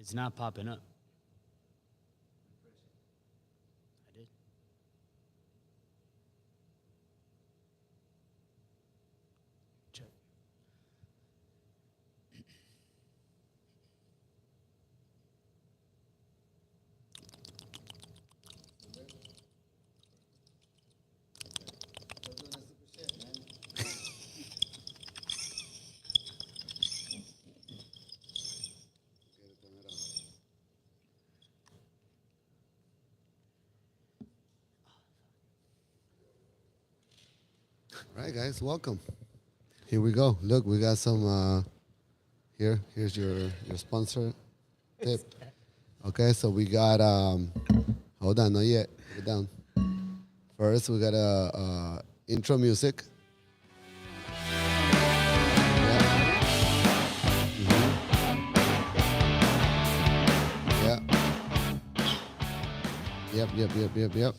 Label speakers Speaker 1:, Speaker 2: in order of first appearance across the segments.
Speaker 1: It's not popping up. I did. Check.
Speaker 2: All right, guys, welcome. Here we go. Look, we got some Here's your sponsor tip. Okay, so we got hold on, not yet. Put it down. First, we got a intro music. Yeah. Yep.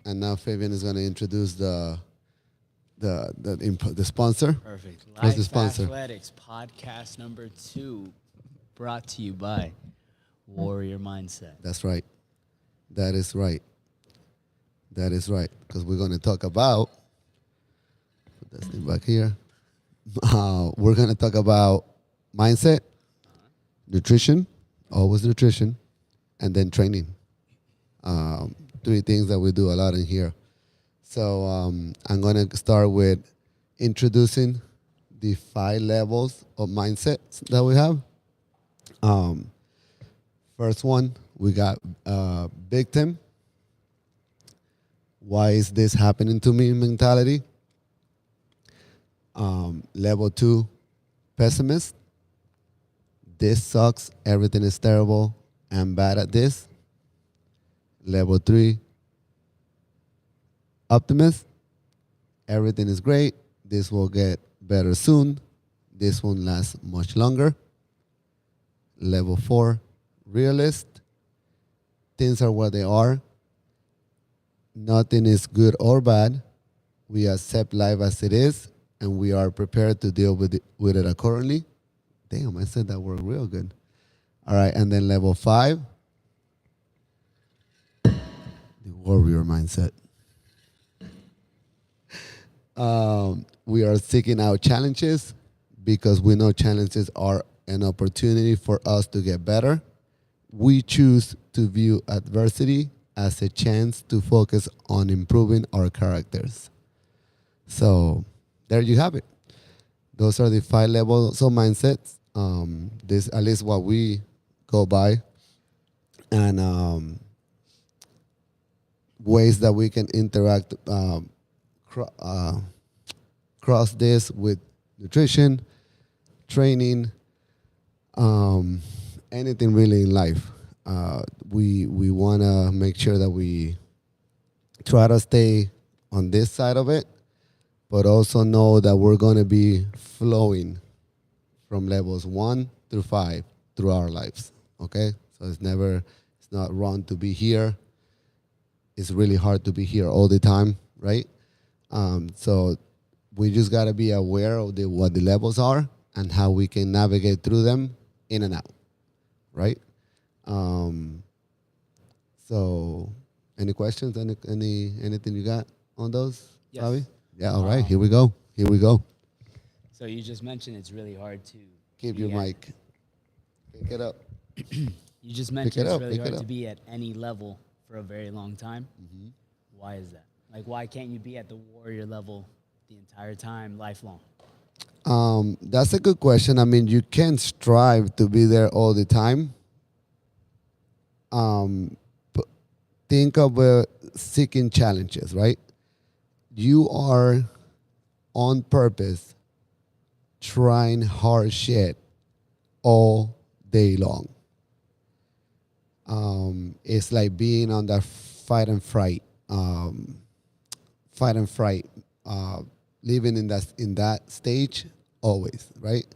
Speaker 2: And now Fabian is gonna introduce the sponsor.
Speaker 1: Perfect.
Speaker 2: What's the
Speaker 1: Life
Speaker 2: sponsor?
Speaker 1: Athletics podcast number 2, brought to you by Warrior Mindset.
Speaker 2: That's right. That is right. Because we're gonna talk about. Put this thing back here. We're gonna talk about mindset, nutrition, always nutrition, and then training. 3 things that we do a lot in here. So I'm going to start with introducing the 5 levels of mindsets that we have. First one, we got victim. Why is this happening to me mentality? Level 2, pessimist. This sucks. Everything is terrible. I'm bad at this. Level 3, optimist. Everything is great. This will get better soon. This won't last much longer. Level 4, realist. Things are what they are. Nothing is good or bad. We accept life as it is, and we are prepared to deal with it accordingly. Damn, I said that word real good. All right, and then level 5, the warrior mindset. We are seeking out challenges because we know challenges are an opportunity for us to get better. We choose to view adversity as a chance to focus on improving our characters. So there you have it. Those are the 5 levels of mindsets. This at least what we go by, and ways that we can interact. Cross this with nutrition, training, anything really in life. We want to make sure that we try to stay on this side of it, but also know that we're going to be flowing from levels 1 through 5 through our lives. Okay, so it's not wrong to be here. It's really hard to be here all the time, right? So we just got to be aware of what the levels are and how we can navigate through them in and out, right? So any questions? Anything you got on those,
Speaker 1: Yes.
Speaker 2: Bobby? Yeah, all right, here we go.
Speaker 1: So you just mentioned it's really hard to
Speaker 2: Keep your mic. Pick it up.
Speaker 1: You just mentioned it's really
Speaker 2: pick it
Speaker 1: hard to
Speaker 2: up.
Speaker 1: be at any level for a very long time.
Speaker 2: Mm-hmm.
Speaker 1: Why is that? Like, why can't you be at the warrior level the entire time, lifelong?
Speaker 2: That's a good question. I mean, you can strive to be there all the time. But think of seeking challenges, right? You are on purpose trying hard shit all day long. It's like being on that fight and fright, living in that stage always, right?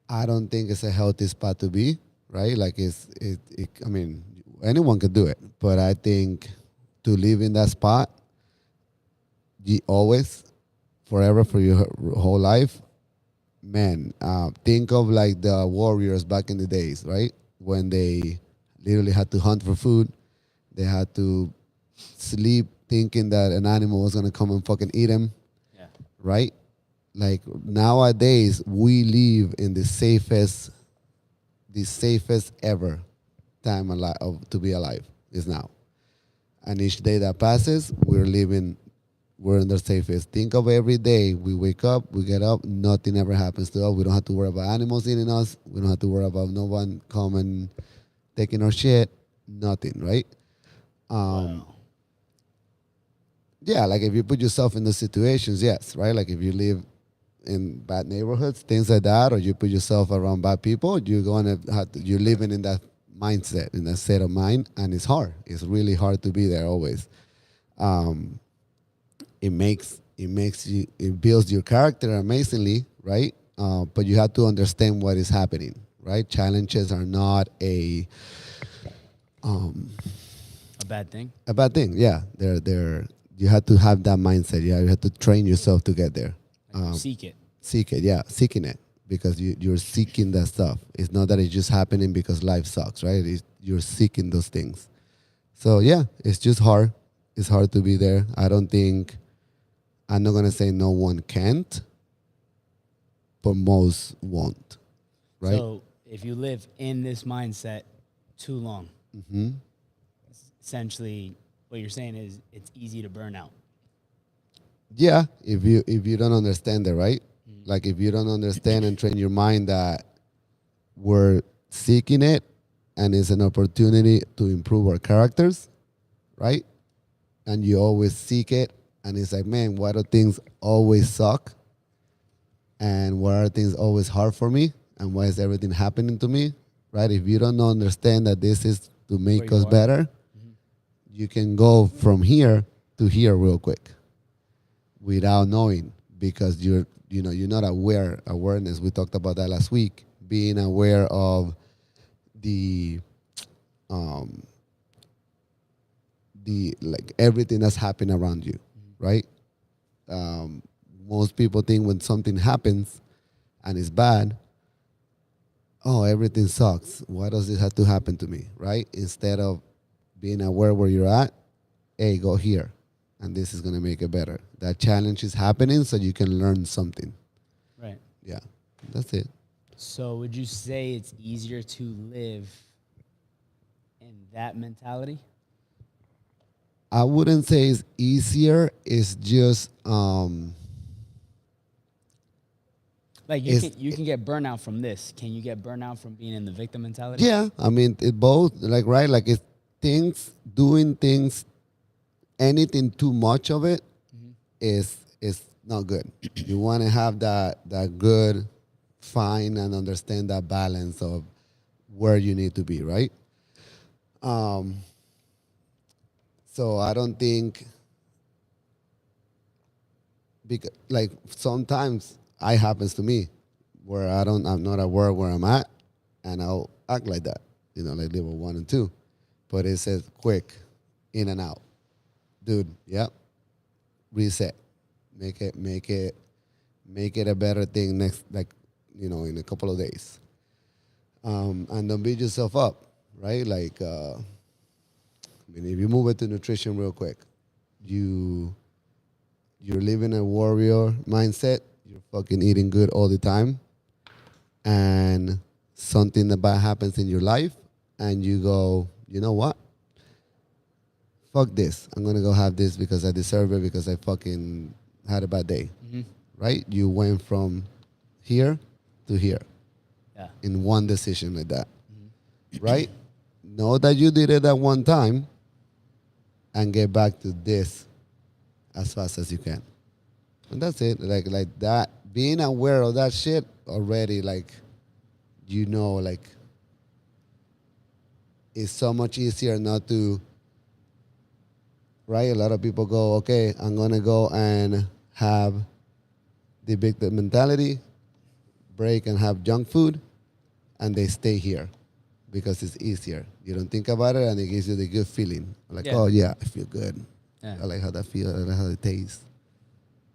Speaker 2: I don't think it's a healthy spot to be, right? Like I mean, anyone can do it, but I think to live in that spot, you always, forever, for your whole life, man, think of like the warriors back in the days, right? When they literally had to hunt for food. They had to sleep thinking that an animal was gonna come and fucking eat them,
Speaker 1: Yeah.
Speaker 2: right? Like nowadays, we live in the safest ever time alive to be alive is now. And each day that passes, we're in the safest. Think of every day we wake up, we get up, nothing ever happens to us. We don't have to worry about animals eating us. We don't have to worry about no one coming, taking our shit. Nothing, right?
Speaker 1: Wow.
Speaker 2: Yeah, like if you put yourself in those situations, yes, right? Like if you live in bad neighborhoods, things like that, or you put yourself around bad people, you're living in that mindset, in that state of mind, and it's hard. It's really hard to be there always. Um, it builds your character amazingly, right? But you have to understand what is happening, right? Challenges are not
Speaker 1: A bad thing.
Speaker 2: a bad thing. Yeah, they're you have to have that mindset. Yeah, you have to train yourself to get there.
Speaker 1: Like seek it.
Speaker 2: Seek it, yeah, seeking it because you're seeking that stuff. It's not that it's just happening because life sucks, right? You're seeking those things. So yeah, it's just hard. It's hard to be there. I'm not gonna say no one can't, but most won't, right?
Speaker 1: So if you live in this mindset too long, essentially what you're saying is it's easy to burn out.
Speaker 2: Yeah, if you don't understand it, right? Like if you don't understand and train your mind that we're seeking it and it's an opportunity to improve our characters, right? And you always seek it and it's like, man, why do things always suck? And why are things always hard for me? And why is everything happening to me? Right? If you don't understand that this is to make
Speaker 1: Where
Speaker 2: us
Speaker 1: you are.
Speaker 2: better, you can go from here to here real quick without knowing because you're not awareness. We talked about that last week. Being aware of the like everything that's happening around you, right? Most people think when something happens and it's bad, oh, everything sucks. Why does this have to happen to me, right? Instead of being aware where you're at, hey, go here, and this is gonna make it better. That challenge is happening so you can learn something.
Speaker 1: Right.
Speaker 2: Yeah, that's it.
Speaker 1: So would you say it's easier to live in that mentality?
Speaker 2: I wouldn't say it's easier. It's just
Speaker 1: Like
Speaker 2: It's-
Speaker 1: you can get burnout from this. Can you get burnout from being in the victim mentality?
Speaker 2: yeah. I mean, it both like right. Like it's doing things, anything too much of it is not good. You want to have that good, find and understand that balance of where you need to be, right? So I don't think because like sometimes it happens to me where I'm not aware where I'm at, and I'll act like that, like level 1 and 2, but it says quick, in and out, dude. Yep, reset, make it a better thing next, like in a couple of days, and don't beat yourself up, right? Like, if you move it to nutrition real quick, you're living a warrior mindset. You're fucking eating good all the time, and something bad happens in your life, and you go, you know what? Fuck this. I'm gonna go have this because I deserve it because I fucking had a bad day, right? You went from here to here
Speaker 1: Yeah.
Speaker 2: in one decision like that, right? Know that you did it at one time, and get back to this as fast as you can. And that's it. Like that, being aware of that shit already, like, like, it's so much easier not to, right? A lot of people go, okay, I'm going to go and have the victim mentality, break and have junk food, and they stay here because it's easier. You don't think about it, and it gives you the good feeling. Like,
Speaker 1: Yeah.
Speaker 2: oh, yeah, I feel good.
Speaker 1: Yeah.
Speaker 2: I like how that feels. I like how it tastes.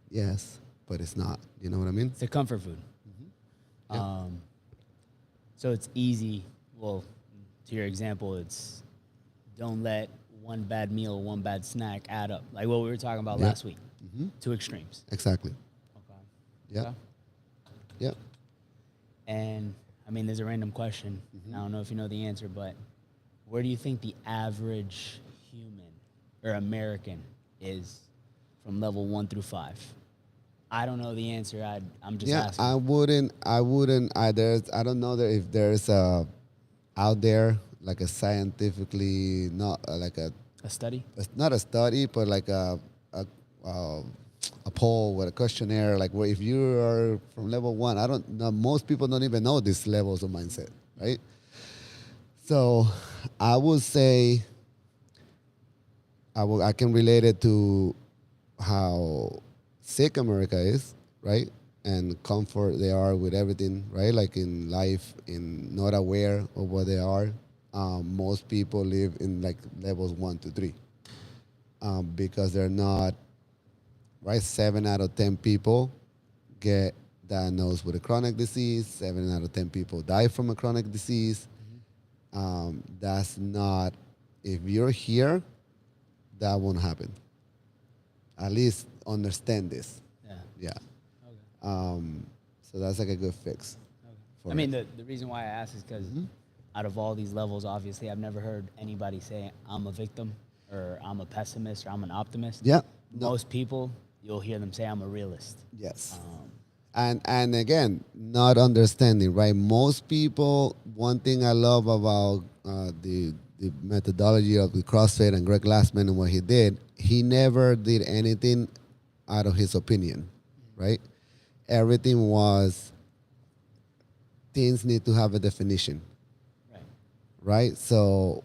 Speaker 2: Yes, but it's not. You know what I mean?
Speaker 1: It's a comfort food. So it's easy. Well, to your example, it's don't let one bad meal, one bad snack add up. Like what we were talking about last week. Two extremes.
Speaker 2: Exactly.
Speaker 1: Okay.
Speaker 2: Yeah.
Speaker 1: Okay.
Speaker 2: Yeah.
Speaker 1: And I mean, there's a random question. I don't know if you know the answer, but where do you think the average human or American is from level 1 through 5? I don't know the answer. I'm just asking.
Speaker 2: I wouldn't. I don't know that if there's out there like a scientifically not like
Speaker 1: A study?
Speaker 2: not a study, but like uh, a poll with a questionnaire. Like where if you are from level 1, I don't know. Most people don't even know these levels of mindset, right? So I would say I can relate it to how sick America is, right? And comfort they are with everything, right? Like in life, in not aware of what they are. Most people live in like levels 1 to 3 because they're not, right? 7 out of 10 people get diagnosed with a chronic disease. 7 out of 10 people die from a chronic disease. That's not, if you're here, that won't happen. At least understand this.
Speaker 1: Yeah.
Speaker 2: Yeah.
Speaker 1: Okay.
Speaker 2: So that's like a good fix.
Speaker 1: I mean, the reason why I ask is because out of all these levels, obviously, I've never heard anybody say I'm a victim or I'm a pessimist or I'm an optimist.
Speaker 2: Yeah.
Speaker 1: Most people, you'll hear them say I'm a realist.
Speaker 2: Yes. And again, not understanding, right? Most people, one thing I love about the methodology of the CrossFit and Greg Glassman and what he did, he never did anything out of his opinion, right? Everything was, things need to have a definition, right? So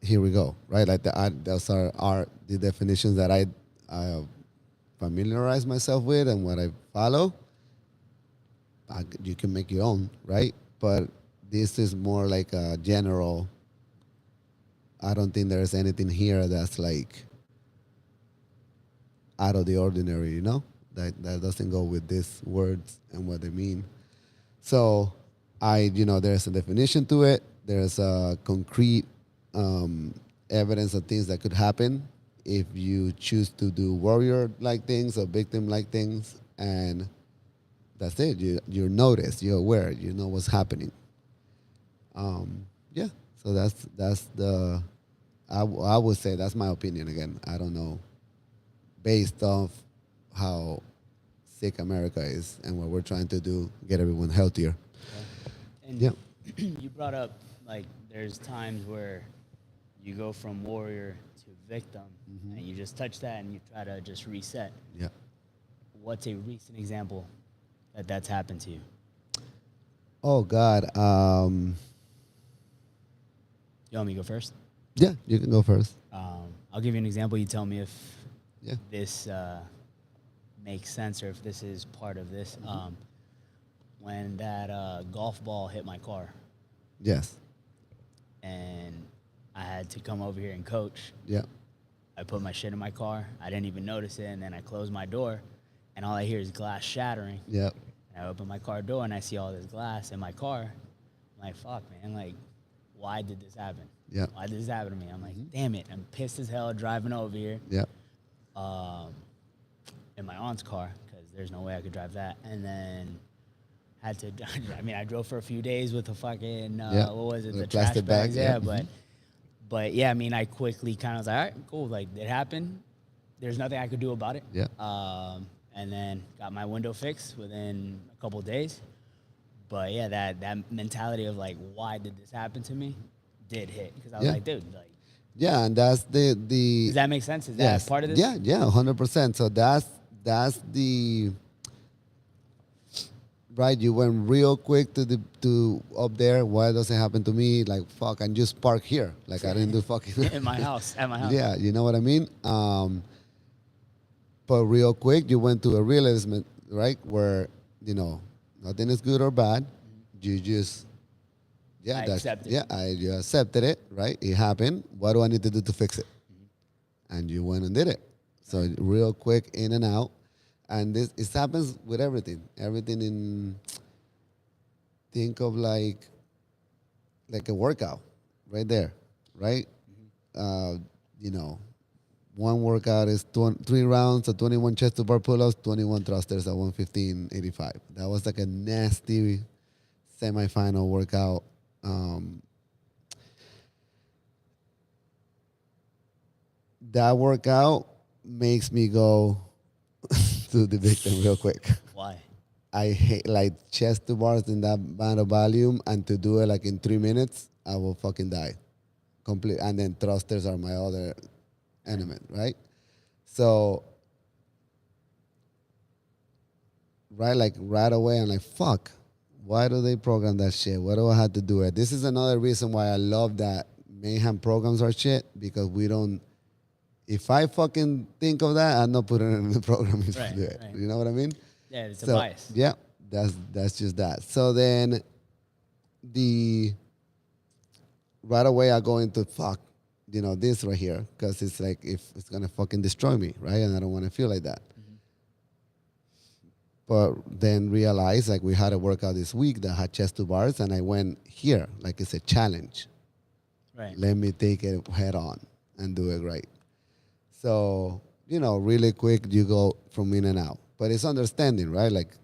Speaker 2: here we go, right? Like those are the definitions that I familiarize myself with and what I follow. You can make your own, right? But this is more like a general. I don't think there's anything here that's like out of the ordinary, you know? That doesn't go with these words and what they mean. So there's a definition to it. There's a concrete evidence of things that could happen if you choose to do warrior-like things or victim-like things, and that's it. You're noticed. You're aware. You know what's happening. Yeah. So that's the. I would say that's my opinion. Again, I don't know, based off how sick America is and what we're trying to do, get everyone healthier.
Speaker 1: And
Speaker 2: Yeah.
Speaker 1: You brought up like there's times where you go from warrior to victim, and you just touch that and you try to just reset.
Speaker 2: Yeah.
Speaker 1: What's a recent example that's happened to you?
Speaker 2: Oh God.
Speaker 1: You want me to go first?
Speaker 2: Yeah, you can go first.
Speaker 1: I'll give you an example. You tell me if
Speaker 2: Yeah.
Speaker 1: this makes sense or if this is part of this. When that golf ball hit my car
Speaker 2: Yes.
Speaker 1: and I had to come over here and coach,
Speaker 2: Yeah.
Speaker 1: I put my shit in my car. I didn't even notice it, and then I closed my door, and all I hear is glass shattering.
Speaker 2: Yeah.
Speaker 1: And I open my car door, and I see all this glass in my car. I'm like, fuck, man. Like, why did this happen?
Speaker 2: Yeah.
Speaker 1: Why did this happen to me? I'm like, damn it. I'm pissed as hell driving over here
Speaker 2: Yeah.
Speaker 1: in my aunt's car because there's no way I could drive that. And then had to, I drove for a few days with a fucking, what was it, the trash
Speaker 2: plastic
Speaker 1: bags.
Speaker 2: bag,
Speaker 1: Yeah, but yeah, I quickly kind of was like, all right, cool. Like, it happened. There's nothing I could do about it.
Speaker 2: Yeah.
Speaker 1: And then got my window fixed within a couple of days. But yeah, that mentality of like, why did this happen to me, did hit because I was like, dude, like.
Speaker 2: Yeah, and that's the.
Speaker 1: Does that make sense? Is that part of this?
Speaker 2: Yeah, 100%. So that's the. Right, you went real quick to up there. Why does it happen to me? Like fuck, and just park here. Like I didn't do fucking.
Speaker 1: At my house.
Speaker 2: Yeah, you know what I mean. But real quick, you went to a realism, right? Where nothing is good or bad. You just
Speaker 1: I accepted it.
Speaker 2: you accepted it, right? It happened. What do I need to do to fix it? And you went and did it. So real quick, in and out. And it happens with everything. Everything think of like a workout right there, right? You know, one workout is 3 rounds of 21 chest to bar pull-ups, 21 thrusters at 115.85. That was like a nasty semifinal workout. That workout makes me go to the victim real quick.
Speaker 1: Why?
Speaker 2: I hate like chest to bars in that amount of volume, and to do it like in 3 minutes, I will fucking die. Complete. And then thrusters are my other element, right? So, right away, I'm like, fuck. Why do they program that shit? What do I have to do it? This is another reason why I love that Mayhem programs our shit, because we don't. If I fucking think of that, I'm not putting it in the program to do it. Right. You know what I mean?
Speaker 1: Yeah, it's a bias.
Speaker 2: Yeah, that's just that. So then right away I go into fuck, this right here, because it's like, if it's gonna fucking destroy me, right? And I don't want to feel like that. Mm-hmm. But then realize, like, we had a workout this week that had chest to bars, and I went here, like it's a challenge.
Speaker 1: Right.
Speaker 2: Let me take it head on and do it right. So, really quick, you go from in and out. But it's understanding, right? Like,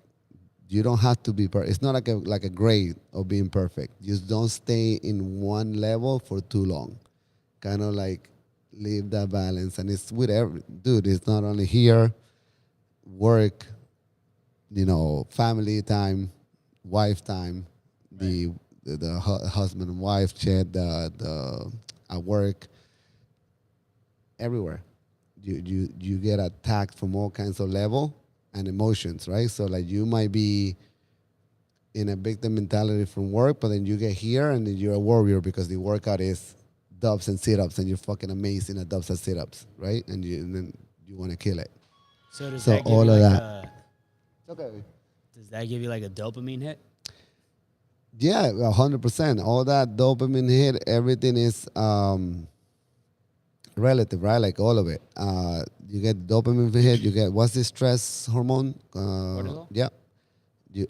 Speaker 2: you don't have to be perfect. It's not like a grade of being perfect. Just don't stay in one level for too long. Kind of like leave that balance. And it's with dude, it's not only here, work, family time, wife time, right. the husband and wife chat, the at work, everywhere. You get attacked from all kinds of level and emotions, right? So like, you might be in a victim mentality from work, but then you get here and then you're a warrior because the workout is dubs and sit-ups, and you're fucking amazing at dubs and sit-ups, right? And then you want to kill it.
Speaker 1: So does that give all you of like that? Okay. Does that give you like a dopamine hit?
Speaker 2: Yeah, 100%. All that dopamine hit, everything is relative, right? Like all of it. You get dopamine hit. You get, what's the stress hormone?
Speaker 1: Cortisol?
Speaker 2: Yeah.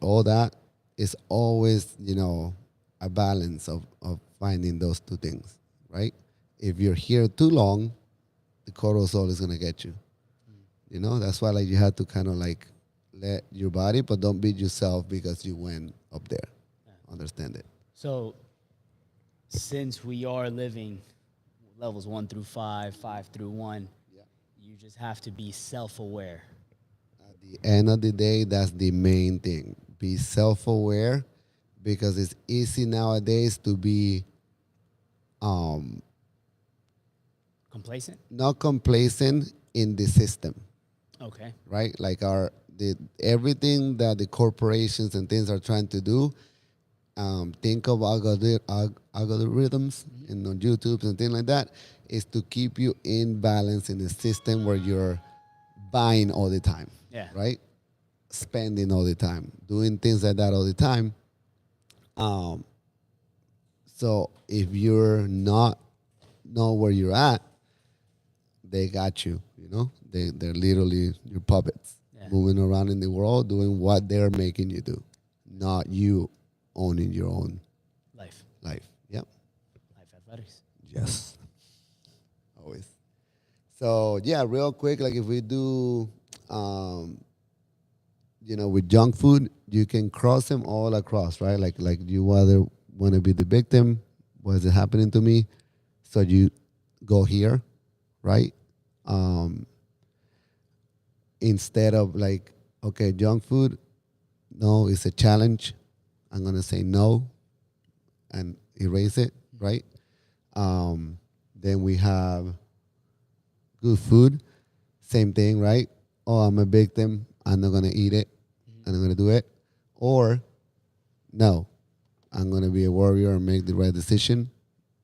Speaker 2: All that is always, a balance of finding those two things, right? If you're here too long, the cortisol is gonna get you. That's why like you have to kind of like let your body, but don't beat yourself because you went up there. Yeah. Understand it.
Speaker 1: So, since we are living levels 1 through 5, 5 through 1, yeah, you just have to be self-aware.
Speaker 2: At the end of the day, that's the main thing. Be self-aware, because it's easy nowadays to be
Speaker 1: complacent?
Speaker 2: Not complacent in the system.
Speaker 1: Okay.
Speaker 2: Right? Like everything that the corporations and things are trying to do, think of algorithms mm-hmm. On YouTube and things like that, is to keep you in balance in a system where you're buying all the time.
Speaker 1: Yeah.
Speaker 2: Right? Spending all the time, doing things like that all the time. So if you're not know where you're at, they got you. They're literally your puppets, yeah, moving around in the world, doing what they're making you do, not you owning your own
Speaker 1: life.
Speaker 2: Yep.
Speaker 1: Life athletics.
Speaker 2: Yes. Always. So yeah, real quick, like if we do, with junk food, you can cross them all across, right? Like you either want to be the victim, what is it happening to me? So you go here, right? Instead of like, okay, junk food, no, it's a challenge. I'm going to say no and erase it, right? Then we have good food, same thing, right? Oh, I'm a victim, I'm not going to eat it, and I'm going to do it. Or, no, I'm going to be a warrior and make the right decision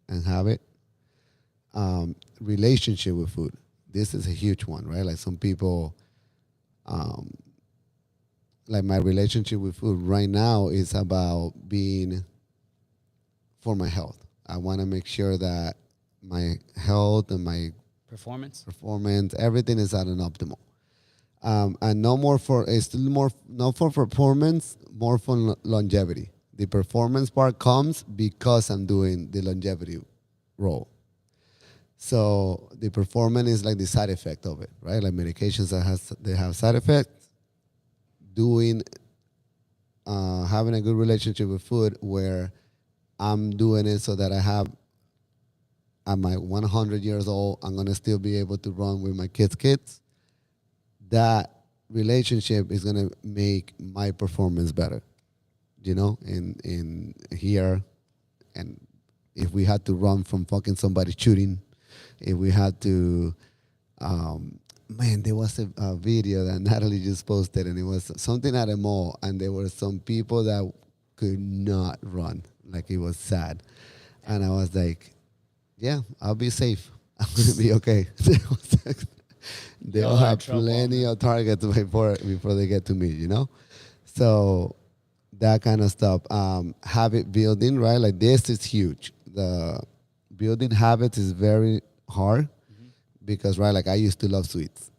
Speaker 2: and have it. Relationship with food. This is a huge one, right? Like some people, like my relationship with food right now is about being for my health. I want to make sure that my health and my
Speaker 1: performance,
Speaker 2: everything is at an optimal. And no more for, it's still more, not for performance, more for longevity. The performance part comes because I'm doing the longevity role. So the performance is like the side effect of it, right? Like medications they have side effects. Doing having a good relationship with food where I'm doing it so that at my 100 years old, I'm gonna still be able to run with my kids. That relationship is gonna make my performance better. In here, and if we had to run from fucking somebody shooting, if we had to, man, there was a video that Natalie just posted, and it was something at a mall, and there were some people that could not run. Like, it was sad. And I was like, yeah, I'll be safe. I'm going to be okay. They'll have plenty of targets before they get to me, So that kind of stuff. Habit building, right? Like, this is huge. The building habits is very hard because, right, like, I used to love sweets.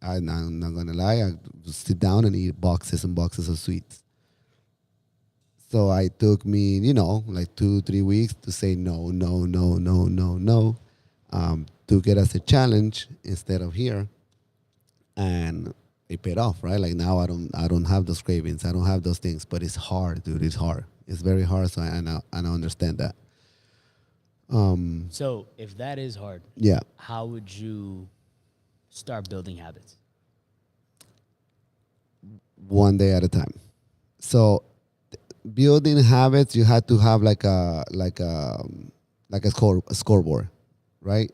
Speaker 2: I'm not going to lie. I would sit down and eat boxes and boxes of sweets. So it took me, like 2-3 weeks to say no. Took it as a challenge instead of here. And it paid off, right? Like, now I don't have those cravings. I don't have those things, but it's hard, dude. It's hard. It's very hard. So I understand that.
Speaker 1: So if that is hard,
Speaker 2: Yeah.
Speaker 1: how would you start building habits?
Speaker 2: One day at a time. So building habits, you had to have like a scoreboard, right?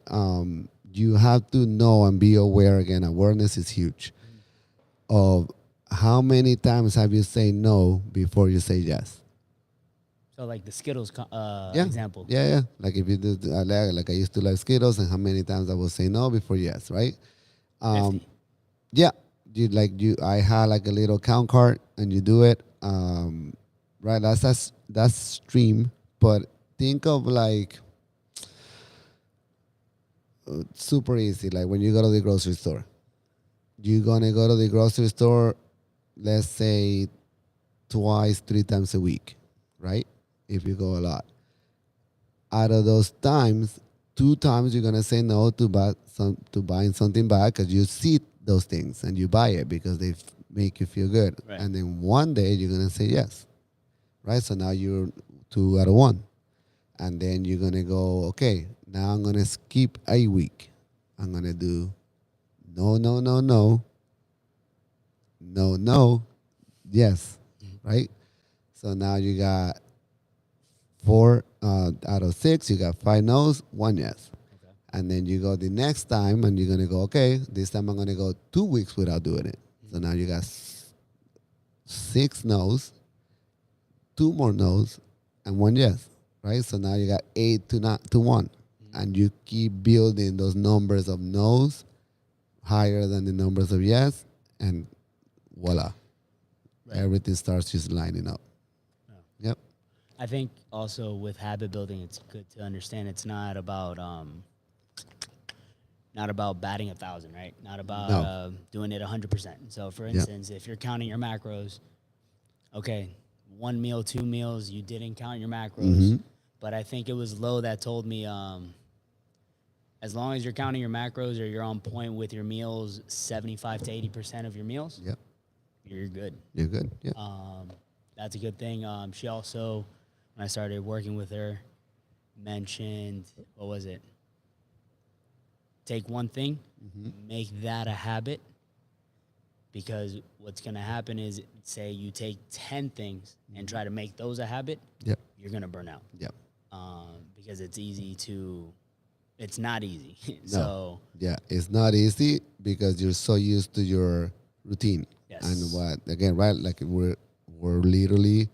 Speaker 2: You have to know and be aware. Again, awareness is huge. Of how many times have you said no before you say yes?
Speaker 1: So like the Skittles
Speaker 2: Yeah.
Speaker 1: example.
Speaker 2: Yeah. Like, if you do, like I used to like Skittles, and how many times I will say no before yes, right?
Speaker 1: 50.
Speaker 2: Yeah. I had like a little count card, and you do it. Right. That's stream, but think of like super easy. Like, when you go to the grocery store, you're gonna go to the grocery store, let's say twice, 3 times a week, right? If you go a lot. Out of those times, 2 times you're gonna say no to buying something bad because you see those things and you buy it because they make you feel good.
Speaker 1: Right.
Speaker 2: And then one day you're gonna say yes, right? So now you're 2 out of 1, and then you're gonna go, okay, now I'm gonna skip a week. I'm gonna do no, yes, right? So now you got 4 out of 6. You got 5 no's, 1 yes.
Speaker 1: Okay.
Speaker 2: And then you go the next time, and you're gonna go, okay, this time I'm gonna go 2 weeks without doing it. So now you got 6 no's, 2 more no's, and 1 yes, right? So now you got 8 to 1, and you keep building those numbers of no's higher than the numbers of yes, and voila,
Speaker 1: Right.
Speaker 2: everything starts just lining up.
Speaker 1: Yeah.
Speaker 2: Yep.
Speaker 1: I think also with habit building, it's good to understand it's not about batting 1,000, right? Not about doing it 100%. So, for instance, if you're counting your macros, okay, 1 meal, 2 meals, you didn't count your macros, but I think it was Lo that told me as long as you're counting your macros or you're on point with your meals, 75 to 80% of your meals,
Speaker 2: Yep.
Speaker 1: you're good.
Speaker 2: You're good. Yeah.
Speaker 1: That's a good thing. She also, when I started working with her, mentioned, what was it? Take one thing, make that a habit, because what's going to happen is, say you take 10 things and try to make those a habit,
Speaker 2: Yep.
Speaker 1: you're going to burn out.
Speaker 2: Yep.
Speaker 1: Because it's not easy.
Speaker 2: No. Yeah, it's not easy because you're so used to your routine.
Speaker 1: Yes.
Speaker 2: And what, again, right? Like, we're literally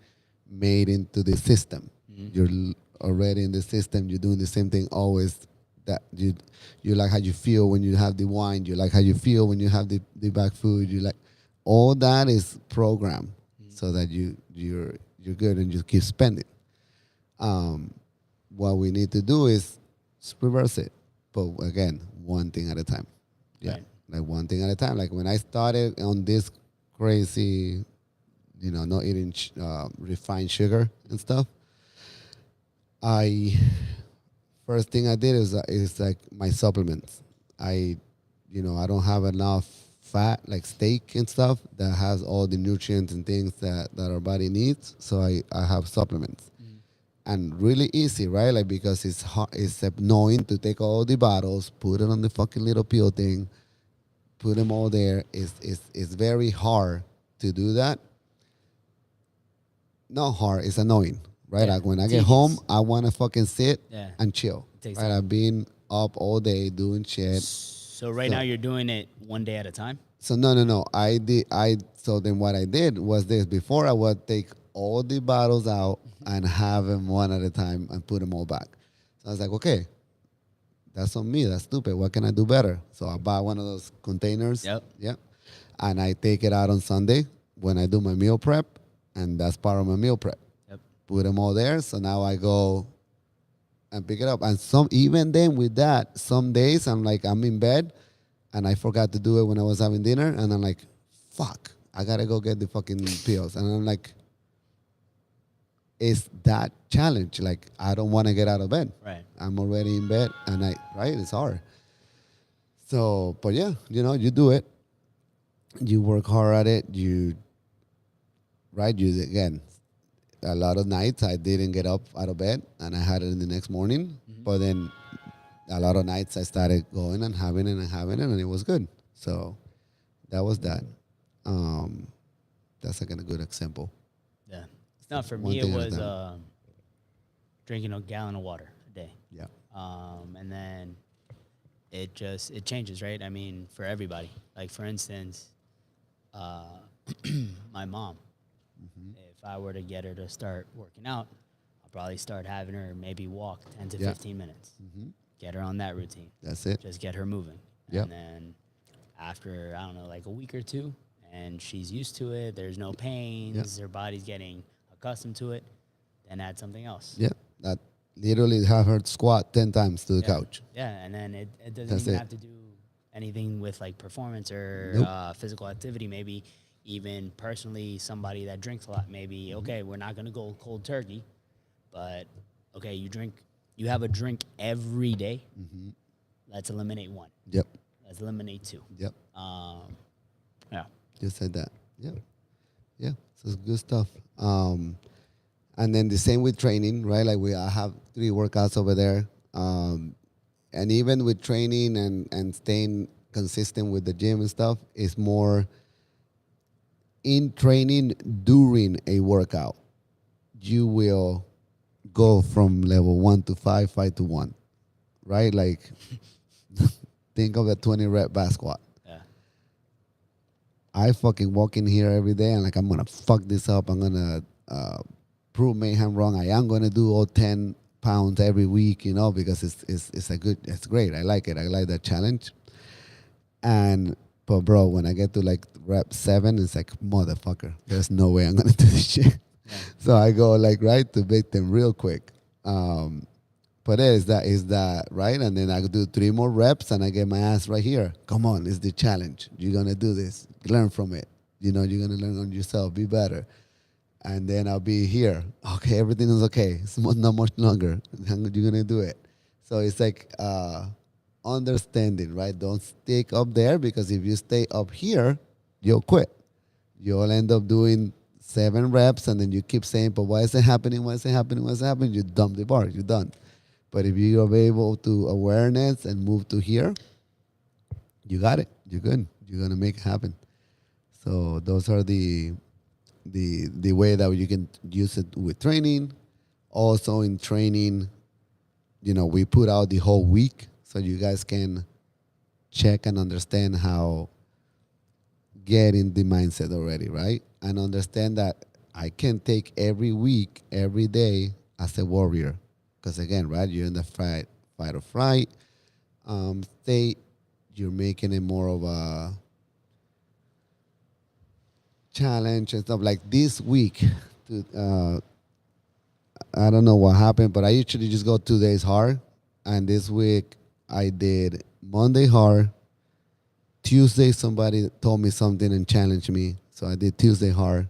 Speaker 2: made into the system. You're already in the system. You're doing the same thing always. That you like how you feel when you have the wine. You like how you feel when you have the back food. You like, all that is programmed so that you're good and you keep spending. What we need to do is reverse it, but again, one thing at a time. Yeah,
Speaker 1: Right.
Speaker 2: like one thing at a time. Like, when I started on this crazy not eating refined sugar and stuff. First thing I did is like my supplements. I don't have enough fat like steak and stuff that has all the nutrients and things that our body needs. So I have supplements. And really easy, right? Like because it's hard, it's annoying to take all the bottles, put it on the fucking little pill thing, put them all there. It's very hard to do that. Not hard, it's annoying, right?
Speaker 1: Yeah,
Speaker 2: Like when I get
Speaker 1: tedious.
Speaker 2: home, I want to fucking sit
Speaker 1: Yeah.
Speaker 2: and chill.
Speaker 1: Takes
Speaker 2: Right?
Speaker 1: time.
Speaker 2: I've been up all day doing shit.
Speaker 1: So right now you're doing it one day at a time?
Speaker 2: So no. So then what I did was this. Before I would take all the bottles out and have them one at a time and put them all back. So I was like, okay, that's on me. That's stupid. What can I do better? So I buy one of those containers.
Speaker 1: Yep.
Speaker 2: Yep. And I take it out on Sunday when I do my meal prep, and that's part of my meal prep.
Speaker 1: Yep.
Speaker 2: Put them all there. So now I go and pick it up. And even then with that, some days I'm in bed and I forgot to do it when I was having dinner, and I'm like, fuck, I gotta go get the fucking pills. And I'm like, it's that challenge. Like, I don't want to get out of bed.
Speaker 1: Right.
Speaker 2: I'm already in bed, and it's hard. So, but yeah, you do it. You work hard at it. Again, a lot of nights I didn't get up out of bed, and I had it in the next morning. But then a lot of nights I started going and having it, and it was good. So that was that. That's like a good example.
Speaker 1: Yeah. It's not for
Speaker 2: One
Speaker 1: me. It
Speaker 2: thing at a
Speaker 1: was
Speaker 2: time.
Speaker 1: drinking a gallon of water a day.
Speaker 2: Yeah.
Speaker 1: And then it changes, right? I mean, for everybody. Like, for instance, my mom, if I were to get her to start working out, I'll probably start having her maybe walk 10 to 15 minutes. Get her on that routine.
Speaker 2: That's it.
Speaker 1: Just get her moving.
Speaker 2: Yep.
Speaker 1: And then after, I don't know, like a week or two, and she's used to it, there's no pains, her body's getting accustomed to it, then add something else.
Speaker 2: Yeah. That literally have her squat 10 times to the couch.
Speaker 1: Yeah, and then it doesn't
Speaker 2: That's
Speaker 1: even
Speaker 2: it.
Speaker 1: have to do anything with like performance or
Speaker 2: Nope.
Speaker 1: physical activity. Maybe even personally, somebody that drinks a lot, maybe, okay, we're not going to go cold turkey, but okay, you have a drink every day. Let's eliminate one.
Speaker 2: Yep.
Speaker 1: Let's eliminate two.
Speaker 2: Yep.
Speaker 1: Yeah.
Speaker 2: Just said that. Yeah. Yeah. So it's good stuff. And then the same with training, right? Like I have 3 workouts over there. And even with training and staying consistent with the gym and stuff, it's more in training during a workout. You will go from level 1 to 5 to 1, right? Like think of a 20 rep back squat.
Speaker 1: Yeah.
Speaker 2: I fucking walk in here every day and like, I'm going to fuck this up. I'm going to prove Mayhem wrong. I am going to do all 10 pounds every week, because it's great. I like it. I like that challenge. But bro, when I get to like rep 7, it's like, motherfucker, there's no way I'm going to do this shit. Yeah. So I go like, right, to beat them real quick. But is that right? And then I do 3 more reps and I get my ass right here. Come on, it's the challenge. You're going to do this. Learn from it. You're going to learn on yourself. Be better. And then I'll be here. Okay, everything is okay. It's not much longer. You're going to do it. So it's like understanding, right? Don't stick up there, because if you stay up here, you'll quit. You'll end up doing 7 reps and then you keep saying, but why is it happening? Why is it happening? Why is it happening? You dump the bar. You're done. But if you are able to awareness and move to here, you got it. You're good. You're going to make it happen. So those are the way that you can use it with training. Also in training, we put out the whole week so you guys can check and understand how get in the mindset already, right? And understand that I can take every week, every day as a warrior. Because again, right, you're in the fight or flight state. You're making it more of a challenge and stuff. Like this week, I don't know what happened, but I usually just go 2 days hard. And this week I did Monday hard. Tuesday somebody told me something and challenged me, so I did Tuesday hard.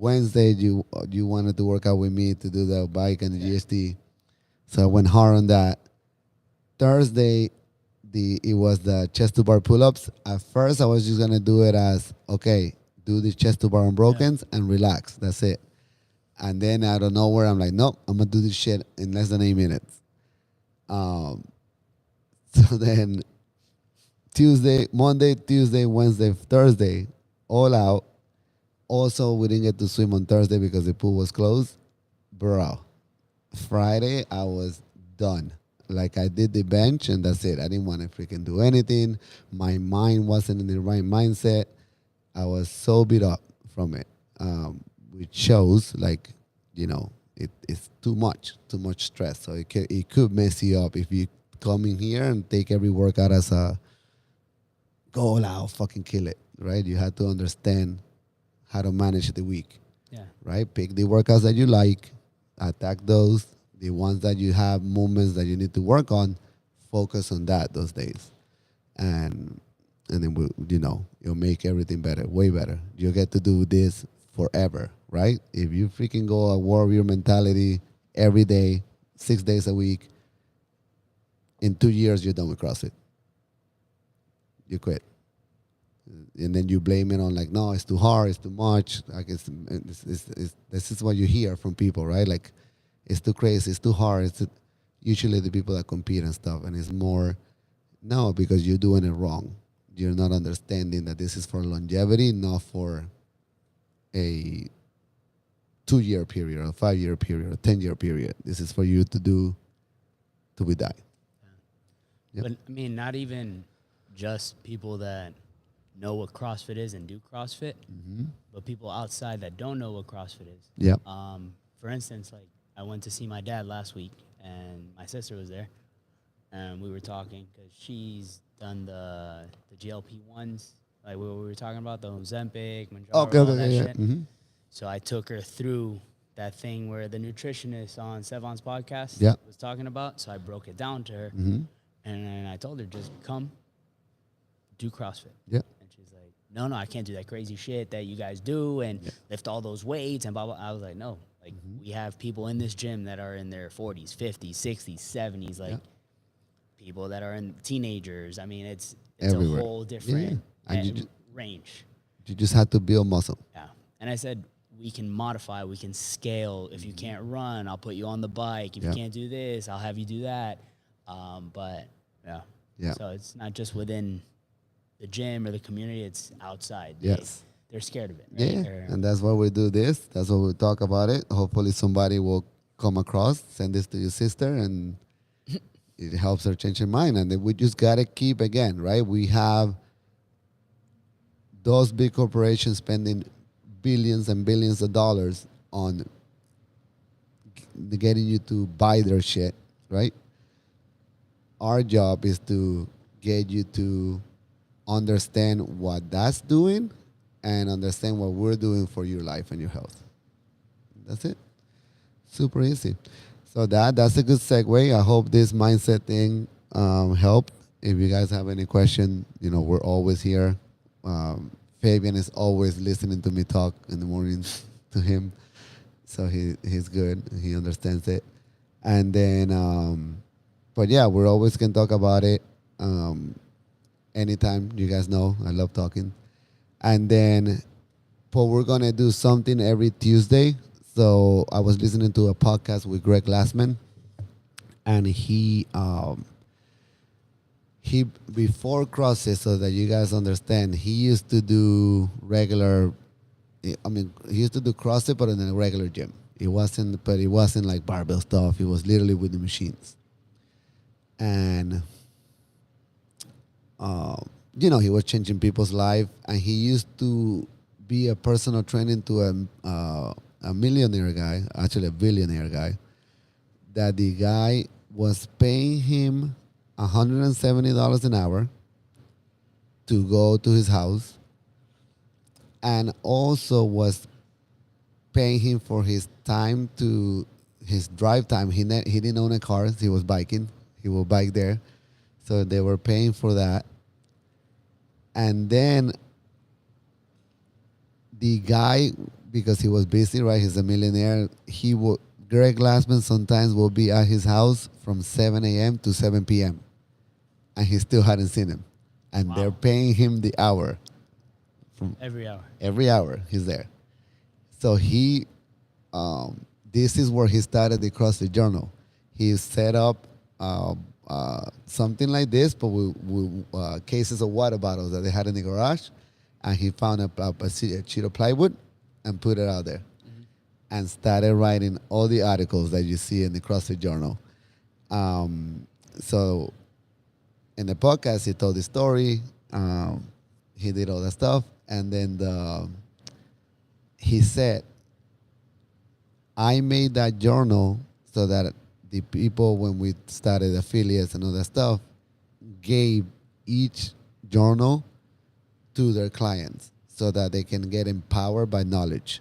Speaker 2: Wednesday, you wanted to work out with me to do the bike and the GST. So I went hard on that. Thursday, it was the chest to bar pull-ups. At first, I was just gonna do it as, okay, do the chest to bar unbrokens and relax. That's it. And then out of nowhere, I'm like, nope, I'm gonna do this shit in less than 8 minutes. So then Monday, Tuesday, Wednesday, Thursday, all out. Also, we didn't get to swim on Thursday because the pool was closed. Bro, Friday, I was done. Like, I did the bench and that's it. I didn't want to freaking do anything. My mind wasn't in the right mindset. I was so beat up from it, which shows, like, it's too much stress. So it could mess you up if you come in here and take every workout as a go all out, fucking kill it, right? You have to understand how to manage the week, right? Pick the workouts that you like, attack those. The ones that you have movements that you need to work on, focus on that those days, and then you'll make everything better, way better. You get to do this forever, right? If you freaking go a warrior mentality every day, 6 days a week, in 2 years you're done with CrossFit. You quit. And then you blame it on, like, no, it's too hard, it's too much. Like, this is what you hear from people, right? Like, it's too crazy, it's too hard. Usually the people that compete and stuff, and it's more, no, because you're doing it wrong. You're not understanding that this is for longevity, not for a 2-year period, or a 5-year period, or a 10-year period. This is for you to do till we die.
Speaker 1: Yep. But I mean, not even just people that know what CrossFit is and do CrossFit, but people outside that don't know what CrossFit is.
Speaker 2: Yeah.
Speaker 1: For instance, like, I went to see my dad last week, and my sister was there, and we were talking because she's done the GLP-1s, like we were talking about, the Ozempic, Mounjaro, all that shit. Mm-hmm. So I took her through that thing where the nutritionist on Sevon's podcast was talking about. So I broke it down to her, and then I told her, just come do CrossFit.
Speaker 2: Yeah.
Speaker 1: And she's like, no, I can't do that crazy shit that you guys do and lift all those weights and blah, blah. I was like, no. Like, we have people in this gym that are in their 40s, 50s, 60s, 70s, like people that are in teenagers. I mean, it's everywhere. A whole different range.
Speaker 2: You just have to build muscle.
Speaker 1: Yeah. And I said, we can modify, we can scale. If you can't run, I'll put you on the bike. If you can't do this, I'll have you do that. But so it's not just within the gym or the community, it's outside.
Speaker 2: Yes.
Speaker 1: They're scared of it. Right?
Speaker 2: Yeah, and that's why we do this. That's why we talk about it. Hopefully somebody will come across, send this to your sister, and it helps her change her mind. And then we just got to keep, again, right? We have those big corporations spending billions and billions of dollars on getting you to buy their shit, right? Our job is to get you to understand what that's doing and understand what we're doing for your life and your health. That's it. Super easy. So that's a good segue. I hope this mindset thing helped. If you guys have any question, we're always here. Fabian is always listening to me talk in the mornings to him. So he's good. He understands it. And then, but yeah, we're always can talk about it anytime. You guys know I love talking. And then, but we're going to do something every Tuesday. So I was listening to a podcast with Greg Glassman, and he before CrossFit, so that you guys understand, he used to do he used to do CrossFit, but in a regular gym. It wasn't like barbell stuff. It was literally with the machines. And, he was changing people's life, and he used to be a personal trainer to a millionaire guy, actually a billionaire guy, that the guy was paying him $170 an hour to go to his house, and also was paying him for his time his drive time. He didn't own a car. He was biking. He will bike there. So they were paying for that. And then the guy, because he was busy, right? He's a millionaire. Greg Glassman sometimes will be at his house from 7 a.m. to 7 p.m. and he still hadn't seen him. And
Speaker 1: Wow.
Speaker 2: they're paying him the hour.
Speaker 1: Every hour.
Speaker 2: Every hour he's there. So this is where he started the CrossFit Journal. He set up something like this, but with cases of water bottles that they had in the garage, and he found a sheet of plywood and put it out there, and started writing all the articles that you see in the CrossFit Journal. So in the podcast, he told the story. He did all that stuff, and then he said, I made that journal so that the people, when we started affiliates and all that stuff, gave each journal to their clients so that they can get empowered by knowledge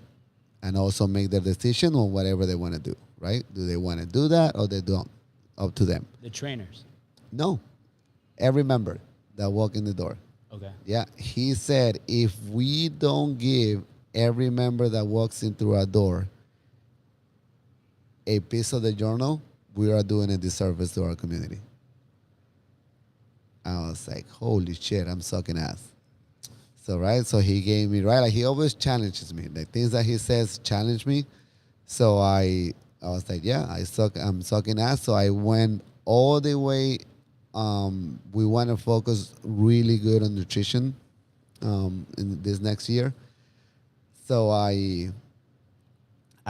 Speaker 2: and also make their decision on whatever they want to do, right? Do they want to do that or they don't? Up to them.
Speaker 1: The trainers.
Speaker 2: No. Every member that walk in the door.
Speaker 1: Okay.
Speaker 2: Yeah. He said, if we don't give every member that walks in through our door a piece of the journal, we are doing a disservice to our community. I was like, holy shit, I'm sucking ass. So, right? So he gave me, right? Like he always challenges me. The things that he says challenge me. So I was like, yeah, I'm sucking ass. So I went all the way. We want to focus really good on nutrition in this next year. So I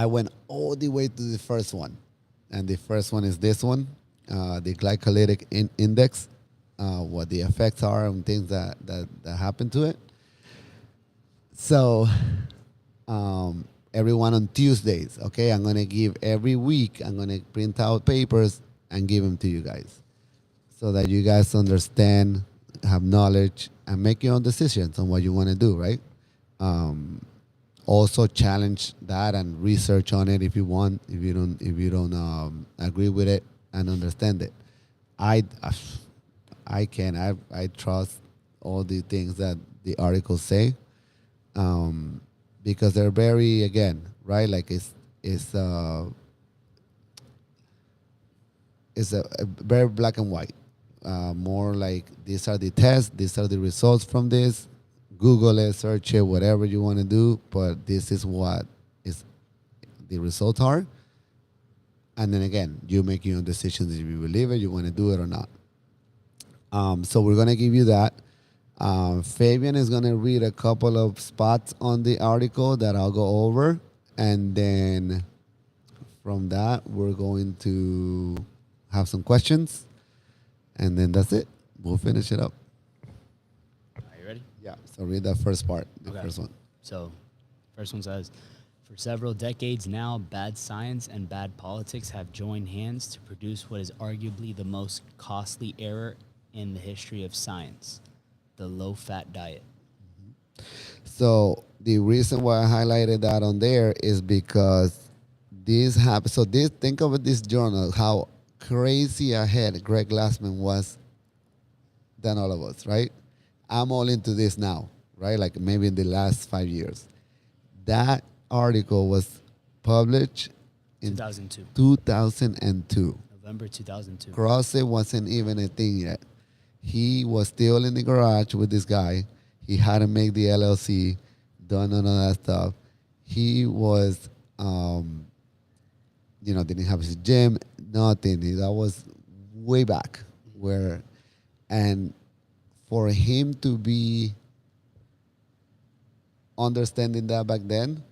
Speaker 2: went all the way to the first one. And the first one is this one, the glycolytic index, what the effects are and things that happen to it. So everyone on Tuesdays, okay, I'm going to give every week, I'm going to print out papers and give them to you guys so that you guys understand, have knowledge, and make your own decisions on what you want to do, right? Also challenge that and research on it if you want, if you don't agree with it and understand it. I trust all the things that the articles say, because they're very, again, right? Like it's a very black and white. More like these are the tests, these are the results from this. Google it, search it, whatever you want to do, but this is what is the results are. And then again, you make your own decisions if you believe it, you want to do it or not. So we're going to give you that. Fabian is going to read a couple of spots on the article that I'll go over. And then from that, we're going to have some questions. And then that's it. We'll finish it up.
Speaker 1: Are you ready?
Speaker 2: Yeah. So read that first part, the
Speaker 1: Okay.
Speaker 2: first one.
Speaker 1: So, first one says, for several decades now, bad science and bad politics have joined hands to produce what is arguably the most costly error in the history of science, the low-fat diet.
Speaker 2: So the reason why I highlighted that on there is because this happened. So think of this journal, how crazy ahead Greg Glassman was than all of us, right? I'm all into this now, right? Like maybe in the last 5 years. That article was published in
Speaker 1: 2002.
Speaker 2: 2002.
Speaker 1: November 2002.
Speaker 2: CrossFit wasn't even a thing yet. He was still in the garage with this guy. He hadn't made the LLC, done none of that stuff. He was, didn't have his gym, nothing. That was way back and for him to be understanding that back then,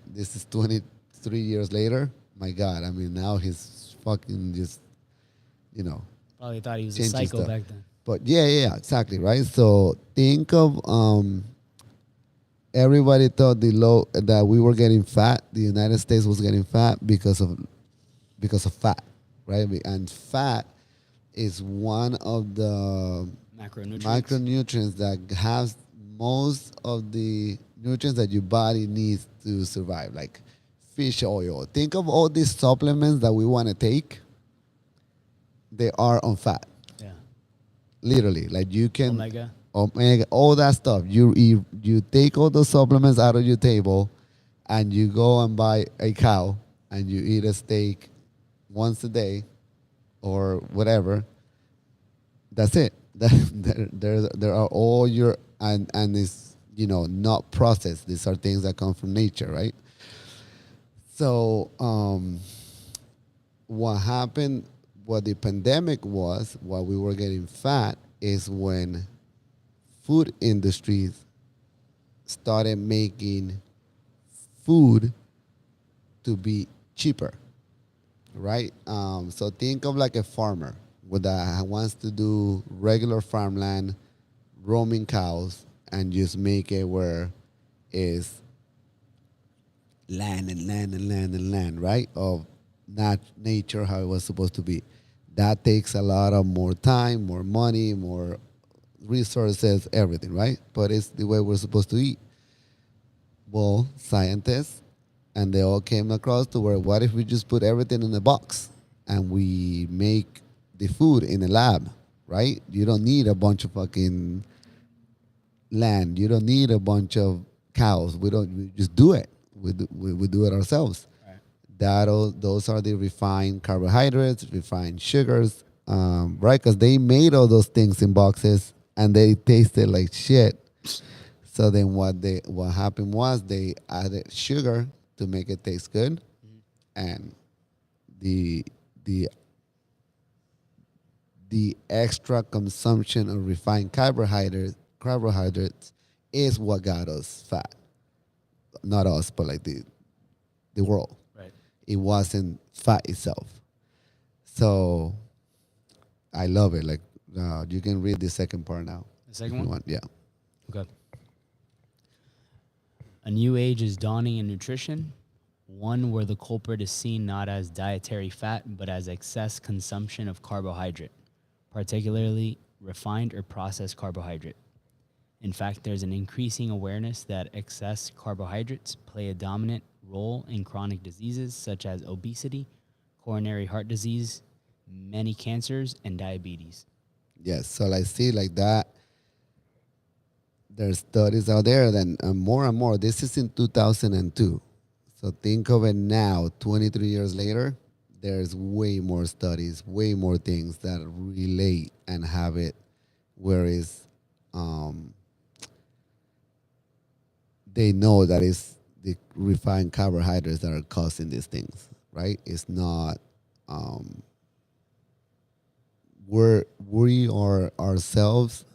Speaker 2: this is 23 years later. My God, I mean, now he's fucking just,
Speaker 1: Probably thought he was a
Speaker 2: changing
Speaker 1: psycho
Speaker 2: stuff.
Speaker 1: back then.
Speaker 2: But yeah, exactly, right? So think of everybody thought that we were getting fat. The United States was getting fat because of fat, right? And fat is one of the micronutrients that has most of the nutrients that your body needs to survive, like fish oil. Think of all these supplements that we want to take. They are on fat.
Speaker 1: Yeah.
Speaker 2: Literally, like you can omega, all that stuff. You eat, you take all those supplements out of your table, and you go and buy a cow, and you eat a steak once a day, or whatever. That's it. There are all your and it's not processed. These are things that come from nature, right? So what happened? What the pandemic was, while we were getting fat, is when food industries started making food to be cheaper, right? So think of like a farmer that wants to do regular farmland, roaming cows, and just make it where is land and land and land and land, right? Of not nature how it was supposed to be. That takes a lot of more time, more money, more resources, everything, right? But it's the way we're supposed to eat. Well, scientists, and they all came across to where, what if we just put everything in a box and we make the food in a lab, right? You don't need a bunch of fucking land. You don't need a bunch of cows. We just do it. We do it ourselves.
Speaker 1: Right.
Speaker 2: Those are the refined carbohydrates, refined sugars, right? Because they made all those things in boxes and they tasted like shit. So then what happened was they added sugar to make it taste good, and the extra consumption of refined carbohydrates is what got us fat. Not us, but like the world.
Speaker 1: Right.
Speaker 2: It wasn't fat itself. So I love it. Like you can read the second part now.
Speaker 1: The second
Speaker 2: if you
Speaker 1: one?
Speaker 2: want. Yeah.
Speaker 1: Okay. A new age is dawning in nutrition, one where the culprit is seen not as dietary fat, but as excess consumption of carbohydrate, particularly refined or processed carbohydrate. In fact, there's an increasing awareness that excess carbohydrates play a dominant role in chronic diseases such as obesity, coronary heart disease, many cancers, and diabetes.
Speaker 2: Yes. So I see like that. There's studies out there, then more and more. This is in 2002. So think of it now, 23 years later, there's way more studies, way more things that relate and have it, whereas they know that it's the refined carbohydrates that are causing these things, right? It's not, we are ourselves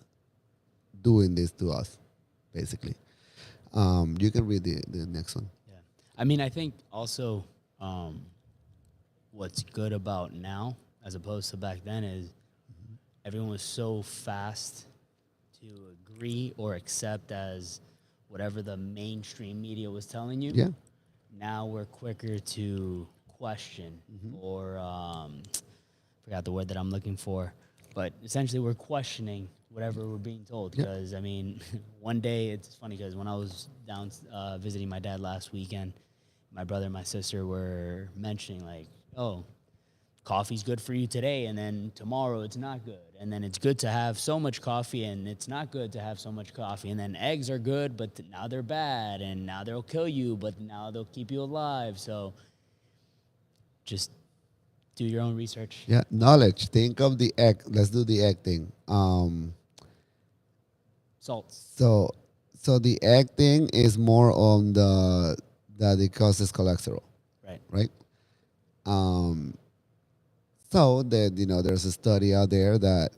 Speaker 2: doing this to us, basically. You can read the next one.
Speaker 1: Yeah. I mean, I think also what's good about now as opposed to back then is everyone was so fast to agree or accept as whatever the mainstream media was telling you.
Speaker 2: Yeah.
Speaker 1: Now we're quicker to question or forgot the word that I'm looking for, but essentially we're questioning whatever we're being told. Because, I mean, one day, it's funny because when I was down visiting my dad last weekend, my brother and my sister were mentioning, like, oh, coffee's good for you today, and then tomorrow it's not good. And then it's good to have so much coffee, and it's not good to have so much coffee. And then eggs are good, but now they're bad, and now they'll kill you, but now they'll keep you alive. So just do your own research.
Speaker 2: Yeah, knowledge. Think of the egg. Let's do the egg thing.
Speaker 1: Salts.
Speaker 2: So the egg thing is more on that it causes cholesterol,
Speaker 1: Right.
Speaker 2: right? So that there's a study out there that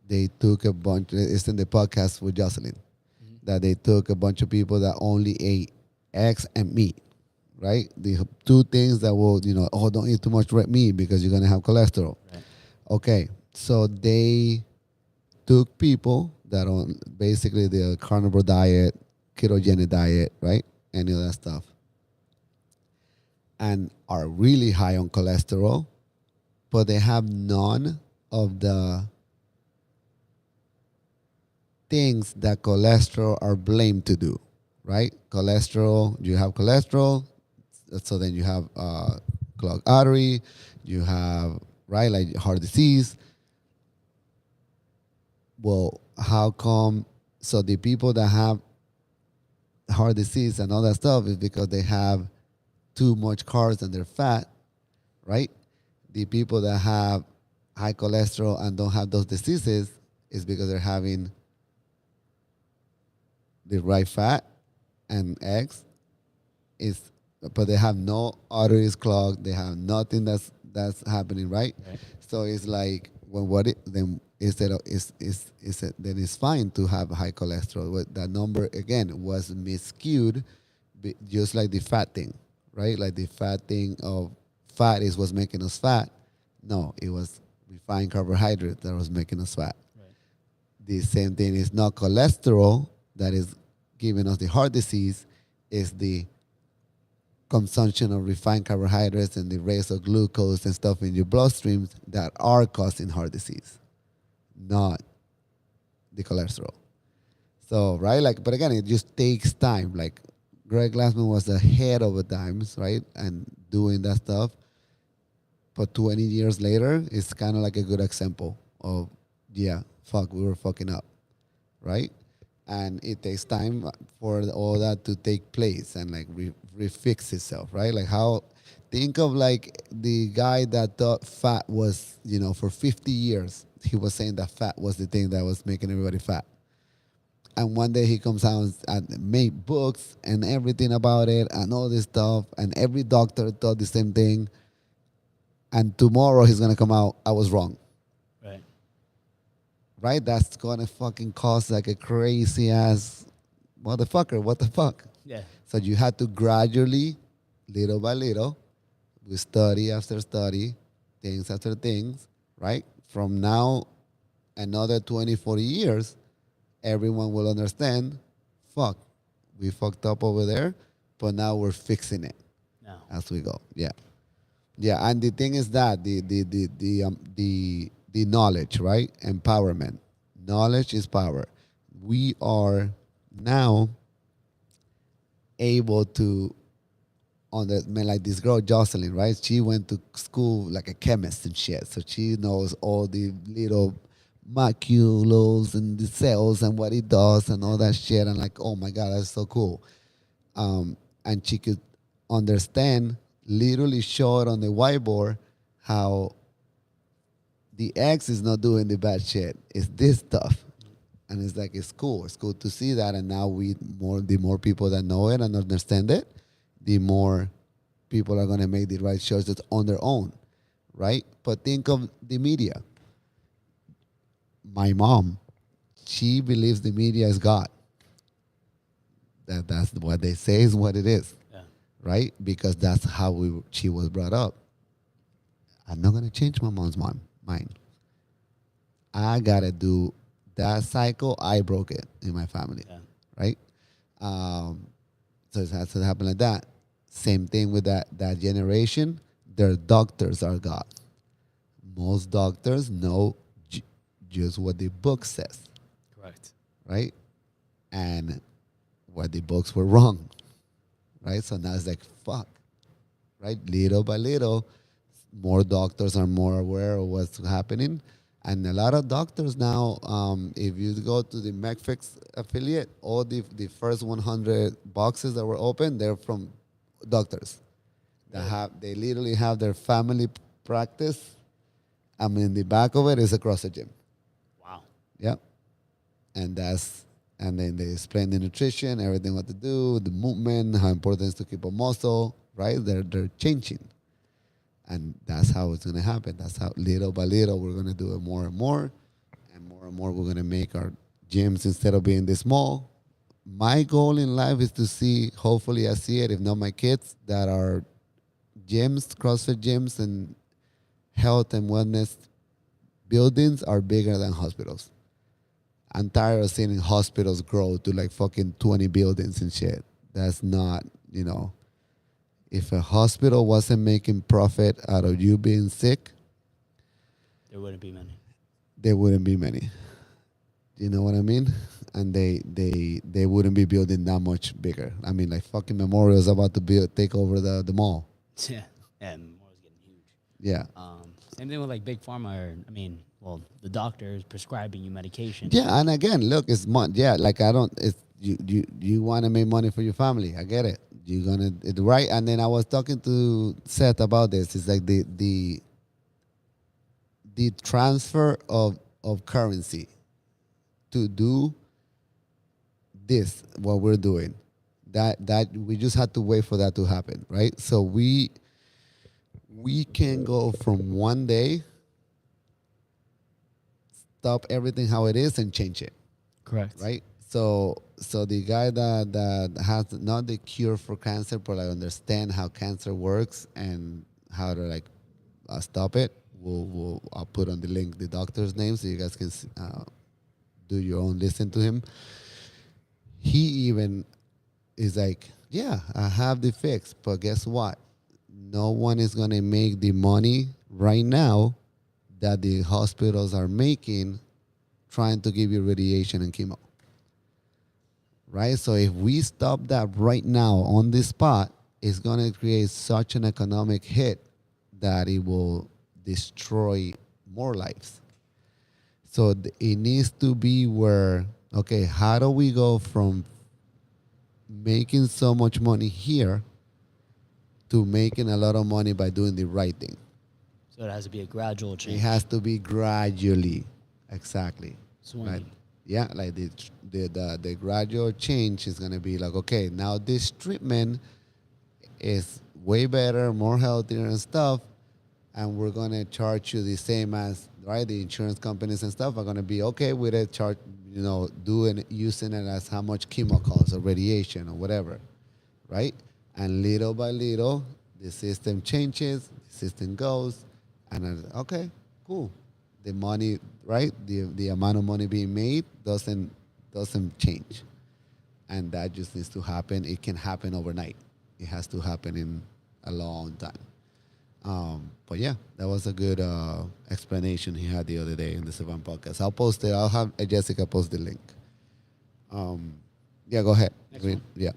Speaker 2: they took a bunch. It's in the podcast with Jocelyn, that they took a bunch of people that only ate eggs and meat, right? The two things that will don't eat too much red meat because you're gonna have cholesterol.
Speaker 1: Right.
Speaker 2: Okay, so they took people that on basically the carnivore diet, ketogenic diet, right? Any of that stuff. And are really high on cholesterol, but they have none of the things that cholesterol are blamed to do, right? Cholesterol, you have cholesterol, so then you have clogged artery, you have, right, like heart disease. well, how come? So the people that have heart disease and all that stuff is because they have too much carbs and they're fat, right? The people that have high cholesterol and don't have those diseases is because they're having the right fat and eggs. Is but they have no arteries clogged. They have nothing that's happening, right?
Speaker 1: Right.
Speaker 2: So it's like when what it then instead of then it's fine to have high cholesterol. But that number again was miscued, just like the fat thing, right? Like the fat thing of fat is what's making us fat. No, it was refined carbohydrate that was making us fat.
Speaker 1: Right.
Speaker 2: The same thing is not cholesterol that is giving us the heart disease. Is the consumption of refined carbohydrates and the raise of glucose and stuff in your bloodstreams that are causing heart disease, not the cholesterol. So, right, like, but again, it just takes time. Like, Greg Glassman was ahead of the times, right, and doing that stuff. But 20 years later, it's kind of like a good example of, yeah, fuck, we were fucking up, right? And it takes time for all that to take place and like refix itself, right? Like how, think of like the guy that thought fat was, for 50 years, he was saying that fat was the thing that was making everybody fat. And one day he comes out and made books and everything about it and all this stuff. And every doctor thought the same thing. And tomorrow he's going to come out, I was wrong.
Speaker 1: Right.
Speaker 2: Right? That's going to fucking cause like a crazy ass motherfucker. What the fuck?
Speaker 1: Yeah.
Speaker 2: So you had to gradually, little by little, with study after study, things after things, right? From now, another 20, 40 years, everyone will understand, fuck, we fucked up over there, but now we're fixing it as we go. Yeah. Yeah, and the thing is that the knowledge, right? Empowerment. Knowledge is power. We are now able to like this girl Jocelyn, right? She went to school like a chemist and shit, so she knows all the little molecules and the cells and what it does and all that shit. And like, oh my god, that's so cool. And she could understand, literally show it on the whiteboard how the X is not doing the bad shit. It's this stuff. And it's like, it's cool. It's cool to see that. And now the more people that know it and understand it, the more people are going to make the right choices on their own, right? But think of the media. My mom, she believes the media is God. That's what they say is what it is, right? Because that's how she was brought up. I'm not going to change my mom's mind. I got to do that cycle. I broke it in my family, right? So it has to happen like that. Same thing with that generation. Their doctors are God. Most doctors know just what the book says.
Speaker 1: Correct.
Speaker 2: Right? And what the books were wrong. Right? So now it's like, fuck. Right? Little by little, more doctors are more aware of what's happening. And a lot of doctors now, if you go to the McFix affiliate, all the first 100 boxes that were open, they're from doctors. They literally have their family practice. I mean, the back of it is a CrossFit gym.
Speaker 1: Wow.
Speaker 2: Yep. And then they explain the nutrition, everything what to do, the movement, how important it is to keep a muscle, right? They're changing. And that's how it's going to happen. That's how little by little we're going to do it more and more. And more we're going to make our gyms, instead of being this small. My goal in life is to see, hopefully I see it, if not my kids, that are gyms, CrossFit gyms and health and wellness buildings are bigger than hospitals. I'm tired of seeing hospitals grow to like fucking 20 buildings and shit. That's not, if a hospital wasn't making profit out of you being sick,
Speaker 1: there wouldn't be many.
Speaker 2: There wouldn't be many. You know what I mean? And they wouldn't be building that much bigger. I mean, like fucking Memorial's about to take over the mall.
Speaker 1: Yeah, and Memorial's getting huge.
Speaker 2: Yeah.
Speaker 1: Same thing with like Big Pharma. well, the doctor is prescribing you medication.
Speaker 2: Yeah, and again, look, it's yeah, like I don't. It's you want to make money for your family. I get it. You're gonna it right. And then I was talking to Seth about this. It's like the transfer of currency to do this what we're doing. That we just had to wait for that to happen, right? So we can go from one day, stop everything how it is, and change it.
Speaker 1: Correct.
Speaker 2: Right? So the guy that has not the cure for cancer, but like understand how cancer works and how to like stop it. I'll put on the link the doctor's name so you guys can do your own listen to him. He even is like, yeah, I have the fix, but guess what? No one is gonna make the money right now that the hospitals are making trying to give you radiation and chemo. Right? So if we stop that right now on this spot, it's going to create such an economic hit that it will destroy more lives. So it needs to be where, okay, how do we go from making so much money here to making a lot of money by doing the right thing?
Speaker 1: So it has to be a gradual change.
Speaker 2: It has to be gradually. Exactly.
Speaker 1: Swinging.
Speaker 2: Right? Yeah, like the gradual change is going to be like, okay, now this treatment is way better, more healthier and stuff, and we're going to charge you the same as, right, the insurance companies and stuff are going to be okay with it, using it as how much chemo costs or radiation or whatever, right? And little by little, the system changes, the system goes, and okay, cool. The money, right? The amount of money being made doesn't change, and that just needs to happen. It can happen overnight. It has to happen in a long time. But yeah, that was a good explanation he had the other day in the Seyfried podcast. I'll post it. I'll have Jessica post the link. Yeah, go ahead. Yeah.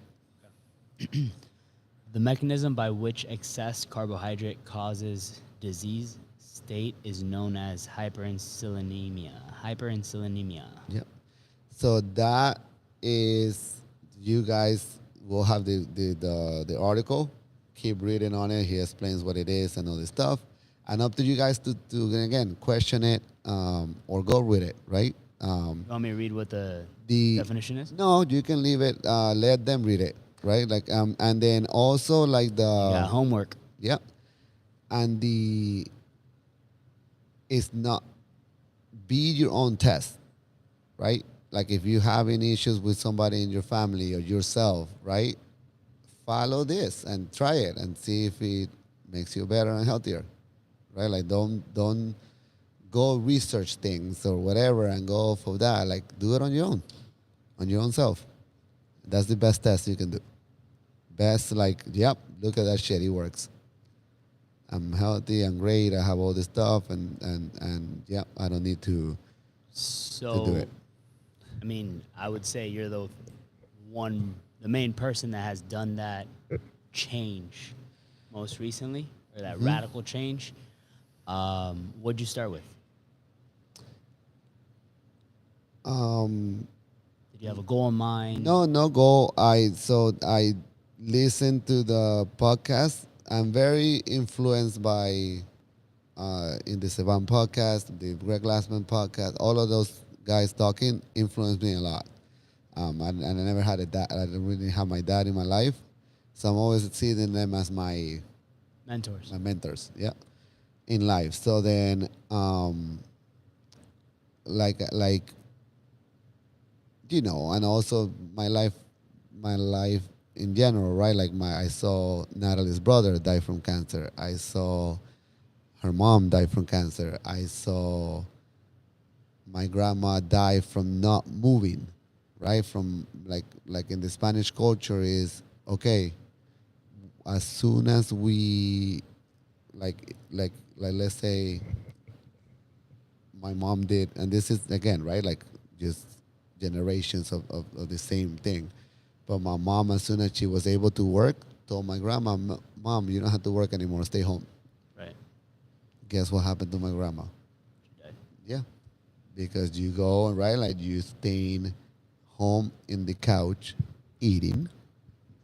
Speaker 1: The mechanism by which excess carbohydrate causes disease state is known as hyperinsulinemia.
Speaker 2: Yep. So that is, you guys will have the article. Keep reading on it. He explains what it is and all this stuff. And up to you guys to again, question it or go with it, right?
Speaker 1: You want me to read what the definition is?
Speaker 2: No, you can leave it. Let them read it, right? Like and then also like
Speaker 1: Yeah, homework.
Speaker 2: Yeah. And it's not, be your own test, right? Like if you have any issues with somebody in your family or yourself, right? Follow this and try it and see if it makes you better and healthier, right? Like don't go research things or whatever and go for that. Like do it on your own self. That's the best test you can do. Best, like, yep, look at that shit, it works. I'm healthy, I'm great, I have all this stuff, and yeah, I don't need to do it.
Speaker 1: I mean, I would say you're the main person that has done that change most recently, or that radical change. What'd you start with? Did you have a goal in mind?
Speaker 2: No goal. I listened to the podcast. I'm very influenced by in the Seyfried podcast, the Greg Glassman podcast. All of those guys talking influenced me a lot. And I never had I didn't really have my dad in my life, so I'm always seeing them as my
Speaker 1: mentors.
Speaker 2: My mentors, yeah, in life. So then, like and also my life in general, right? Like I saw Natalie's brother die from cancer. I saw her mom die from cancer. I saw my grandma die from not moving, right? From like in the Spanish culture is, okay, as soon as we like let's say my mom did, and this is again, right? Like just generations of the same thing. But my mom, as soon as she was able to work, told my grandma, Mom, you don't have to work anymore. Stay home.
Speaker 1: Right.
Speaker 2: Guess what happened to my grandma?
Speaker 1: She died.
Speaker 2: Yeah, because you go and right, like you staying home in the couch, eating,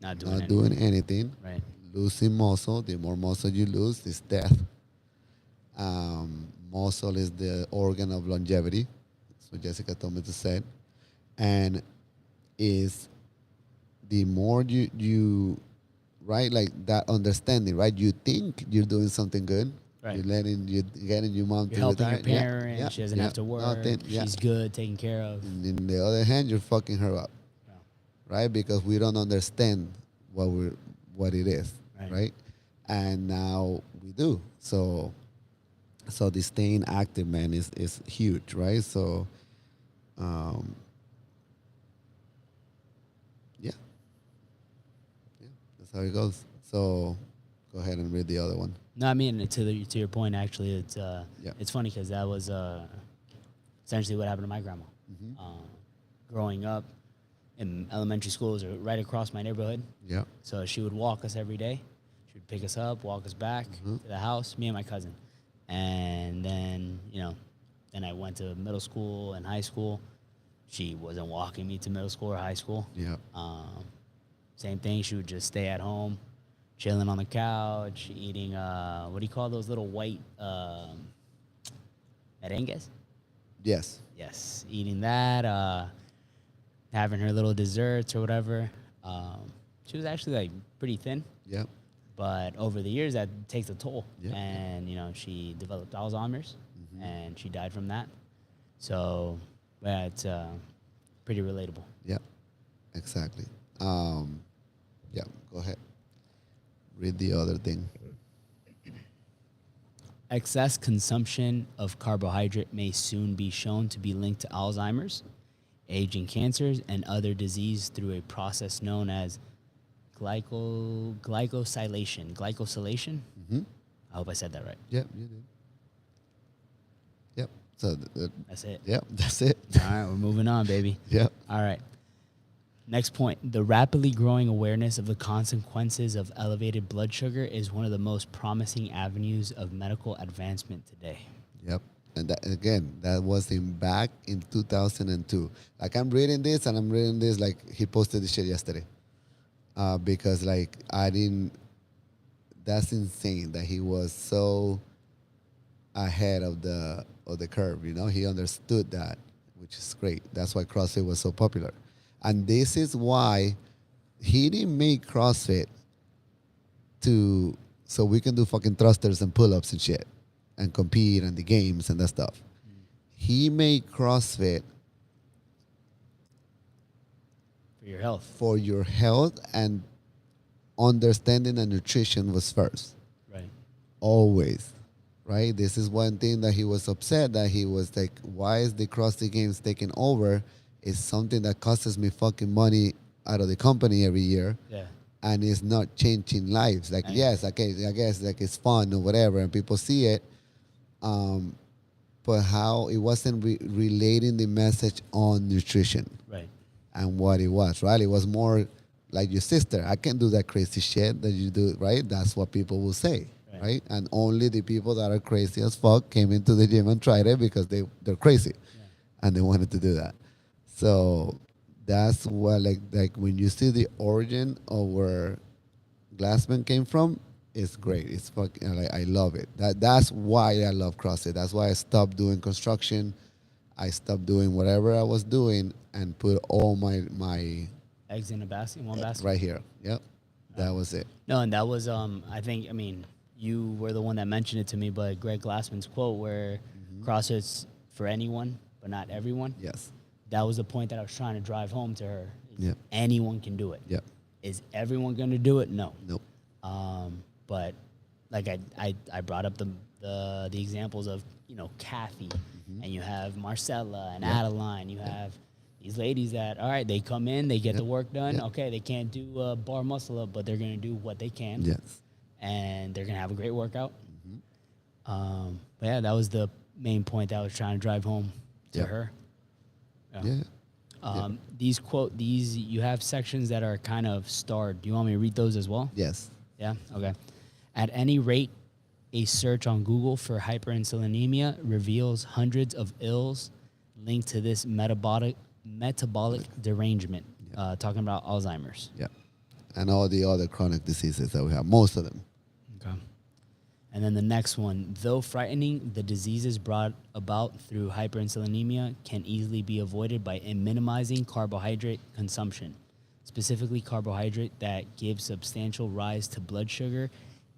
Speaker 1: Not doing
Speaker 2: not
Speaker 1: anything.
Speaker 2: doing anything,
Speaker 1: Right.
Speaker 2: losing muscle. The more muscle you lose, is death. Muscle is the organ of longevity. So Jessica told me to say, and is the more you right like that understanding, right? You think you're doing something good.
Speaker 1: Right.
Speaker 2: You getting your mom
Speaker 1: You're
Speaker 2: to
Speaker 1: helping
Speaker 2: retire.
Speaker 1: your
Speaker 2: Yeah,
Speaker 1: parent.
Speaker 2: yeah,
Speaker 1: She doesn't
Speaker 2: yeah.
Speaker 1: have to work.
Speaker 2: Nothing. Yeah.
Speaker 1: She's good, taken care of.
Speaker 2: And in the other hand, you're fucking her up,
Speaker 1: Yeah.
Speaker 2: right? Because we don't understand what it is,
Speaker 1: Right.
Speaker 2: right? And now we do. So the staying active, man, is huge, right? So, um, yeah, yeah, that's how it goes. So, go ahead and read the other one.
Speaker 1: No, I mean to your point. Actually,
Speaker 2: Yeah.
Speaker 1: it's funny because that was essentially what happened to my grandma. Growing up in elementary schools are right across my neighborhood,
Speaker 2: Yeah.
Speaker 1: so she would walk us every day. She would pick us up, walk us back to the house, me and my cousin, and then then I went to middle school and high school. She wasn't walking me to middle school or high school.
Speaker 2: Yeah.
Speaker 1: Same thing. She would just stay at home, chilling on the couch, eating what do you call those little white merengues?
Speaker 2: Yes.
Speaker 1: Yes, eating that, having her little desserts or whatever. She was actually like pretty thin,
Speaker 2: Yeah.
Speaker 1: but over the years that takes a toll.
Speaker 2: Yeah.
Speaker 1: And she developed Alzheimer's, and she died from that. So yeah, it's pretty relatable.
Speaker 2: Yeah. Exactly. Yeah. Go ahead. Read the other thing.
Speaker 1: Excess consumption of carbohydrate may soon be shown to be linked to Alzheimer's, aging cancers, and other disease through a process known as glycosylation. Glycosylation?
Speaker 2: Mm-hmm.
Speaker 1: I hope I said that right.
Speaker 2: Yep. You did. Yep. So.
Speaker 1: That's it.
Speaker 2: Yep. That's it.
Speaker 1: All right, we're moving on, baby.
Speaker 2: Yep.
Speaker 1: All right. Next point. The rapidly growing awareness of the consequences of elevated blood sugar is one of the most promising avenues of medical advancement today.
Speaker 2: Yep. And that, again, that was back in 2002. Like I'm reading this like he posted this shit yesterday. Because like that's insane that he was so ahead of the curve. He understood that, which is great. That's why CrossFit was so popular. And this is why he didn't make CrossFit so we can do fucking thrusters and pull-ups and shit and compete and the games and that stuff. He made CrossFit
Speaker 1: For your health.
Speaker 2: for your health, and understanding that nutrition was first.
Speaker 1: Right.
Speaker 2: Always. Right? This is one thing that he was upset that he was like, why is the CrossFit Games taking over? It's something that costs me fucking money out of the company every year.
Speaker 1: Yeah.
Speaker 2: And it's not changing lives. Like, yes, okay, I guess like it's fun or whatever, and people see it. But how it wasn't relating the message on nutrition.
Speaker 1: Right.
Speaker 2: And what it was, right? It was more like your sister. I can't do that crazy shit that you do, right? That's what people will say, right? And only the people that are crazy as fuck came into the gym and tried it because they're crazy, and they wanted to do that. So that's what like when you see the origin of where Glassman came from, it's great. It's fucking like I love it. That's why I love CrossFit. That's why I stopped doing construction. I stopped doing whatever I was doing and put all my
Speaker 1: Eggs in a basket, one basket.
Speaker 2: right here. Yep, that was it.
Speaker 1: No, and that was I mean, you were the one that mentioned it to me, but Greg Glassman's quote where CrossFit's for anyone but not everyone.
Speaker 2: Yes.
Speaker 1: That was the point that I was trying to drive home to her.
Speaker 2: Yep.
Speaker 1: Anyone can do it.
Speaker 2: Yep.
Speaker 1: Is everyone going to do it? No.
Speaker 2: Nope.
Speaker 1: But like I brought up the examples of Kathy, and you have Marcella and Adeline. You have these ladies that all right, they come in, they get the work done.
Speaker 2: Yep.
Speaker 1: Okay, they can't do bar muscle up, but they're going to do what they can.
Speaker 2: Yes.
Speaker 1: And they're going to have a great workout. But yeah, that was the main point that I was trying to drive home to her.
Speaker 2: Yeah.
Speaker 1: These you have sections that are kind of starred. Do you want me to read those as well?
Speaker 2: Yes.
Speaker 1: Yeah. Okay. At any rate, A search on Google for hyperinsulinemia reveals hundreds of ills linked to this metabolic derangement, talking about Alzheimer's.
Speaker 2: Yeah. And all the other chronic diseases that we have, most of them.
Speaker 1: Okay. And then the next one, though frightening, the diseases brought about through hyperinsulinemia can easily be avoided by minimizing carbohydrate consumption, specifically carbohydrate that gives substantial rise to blood sugar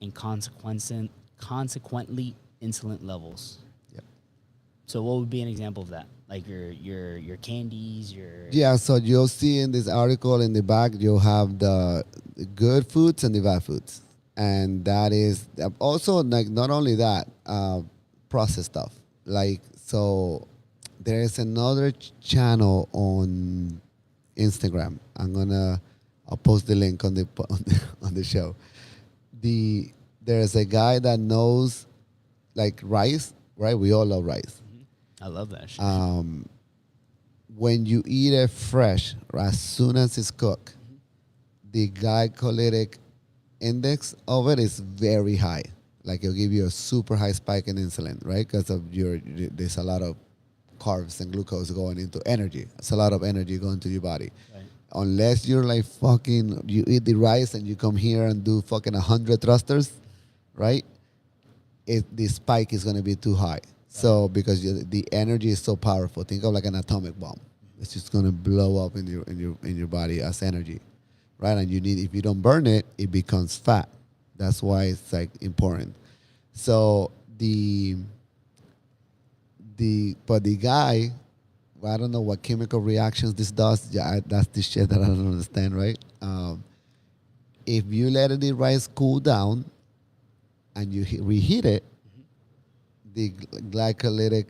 Speaker 1: and consequently insulin levels.
Speaker 2: Yep.
Speaker 1: So what would be an example of that? Like your candies,
Speaker 2: Yeah, so you'll see in this article in the back, you'll have the good foods and the bad foods. And that is also, like, not only that, processed stuff. Like, so there is another channel on Instagram. I'll post the link on the show. There's a guy that knows, like, rice, right? We all love rice.
Speaker 1: I love that shit.
Speaker 2: When you eat it fresh, or as soon as it's cooked, the glycolytic index of it is very high. Like, it'll give you a super high spike in insulin, right? Because of there's a lot of carbs and glucose going into energy. It's a lot of energy going to your body.
Speaker 1: Right.
Speaker 2: Unless you're like you eat the rice and you come here and do fucking 100 thrusters, right? The spike is going to be too high. So because the energy is so powerful, think of like an atomic bomb. It's just going to blow up in your body as energy, right? And if you don't burn it, it becomes fat. That's why it's like important. So the guy, I don't know what chemical reactions this does. Yeah, that's the shit that I don't understand, right? If you let the rice cool down and you reheat it, the glycolytic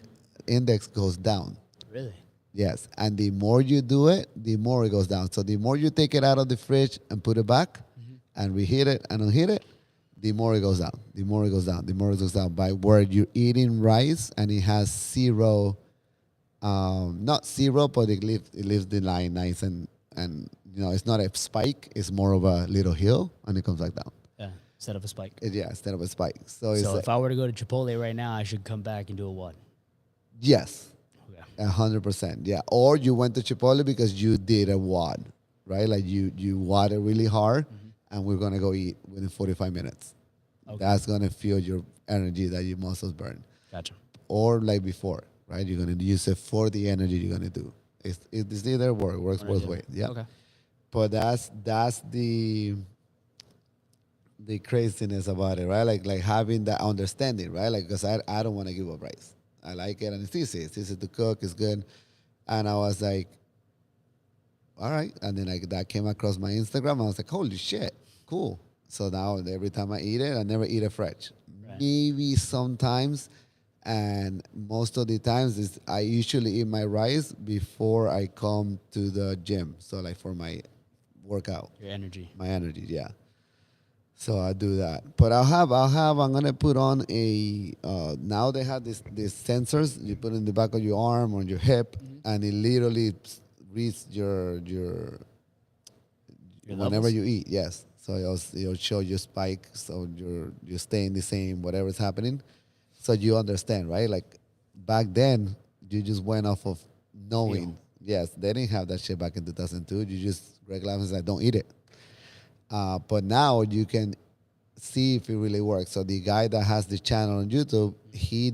Speaker 2: index goes down.
Speaker 1: Really?
Speaker 2: Yes. And the more you do it, the more it goes down. So the more you take it out of the fridge and put it back and reheat it and unheat it, the more it goes down. The more it goes down. The more it goes down. By where you're eating rice and it has zero, not zero, but it leaves the line nice and it's not a spike. It's more of a little hill and it comes back down.
Speaker 1: Yeah. Instead of a spike.
Speaker 2: Instead of a spike. So
Speaker 1: if I were to go to Chipotle right now, I should come back and do a what?
Speaker 2: Yes.
Speaker 1: Okay.
Speaker 2: 100%. Yeah. Or you went to Chipotle because you did a WOD, right? Like you WOD it really hard and we're going to go eat within 45 minutes. Okay. That's going to fuel your energy that your muscles burn.
Speaker 1: Gotcha.
Speaker 2: Or like before, right? You're going to use it for the energy you're going to do. It's either works both ways. Yeah.
Speaker 1: Okay.
Speaker 2: But that's the craziness about it, right? Like having that understanding, right? Like, because I don't want to give up rice. I like it, and it's easy. It's easy to cook. It's good. And I was like, all right. And then that came across my Instagram. I was like, holy shit, cool. So now every time I eat it, I never eat it fresh. Right. Maybe sometimes, and most of the times I usually eat my rice before I come to the gym. So like for my workout.
Speaker 1: Your energy.
Speaker 2: My energy, yeah. So I do that. But I'm going to put on now they have these sensors you put in the back of your arm or your hip, and it literally reads your whenever levels? You eat, yes. So it'll show you spike, so you're staying the same, whatever's happening. So you understand, right? Like back then, you just went off of knowing. Feel. Yes, they didn't have that shit back in 2002. You just regularly said, don't eat it. But now you can see if it really works. So the guy that has the channel on YouTube, he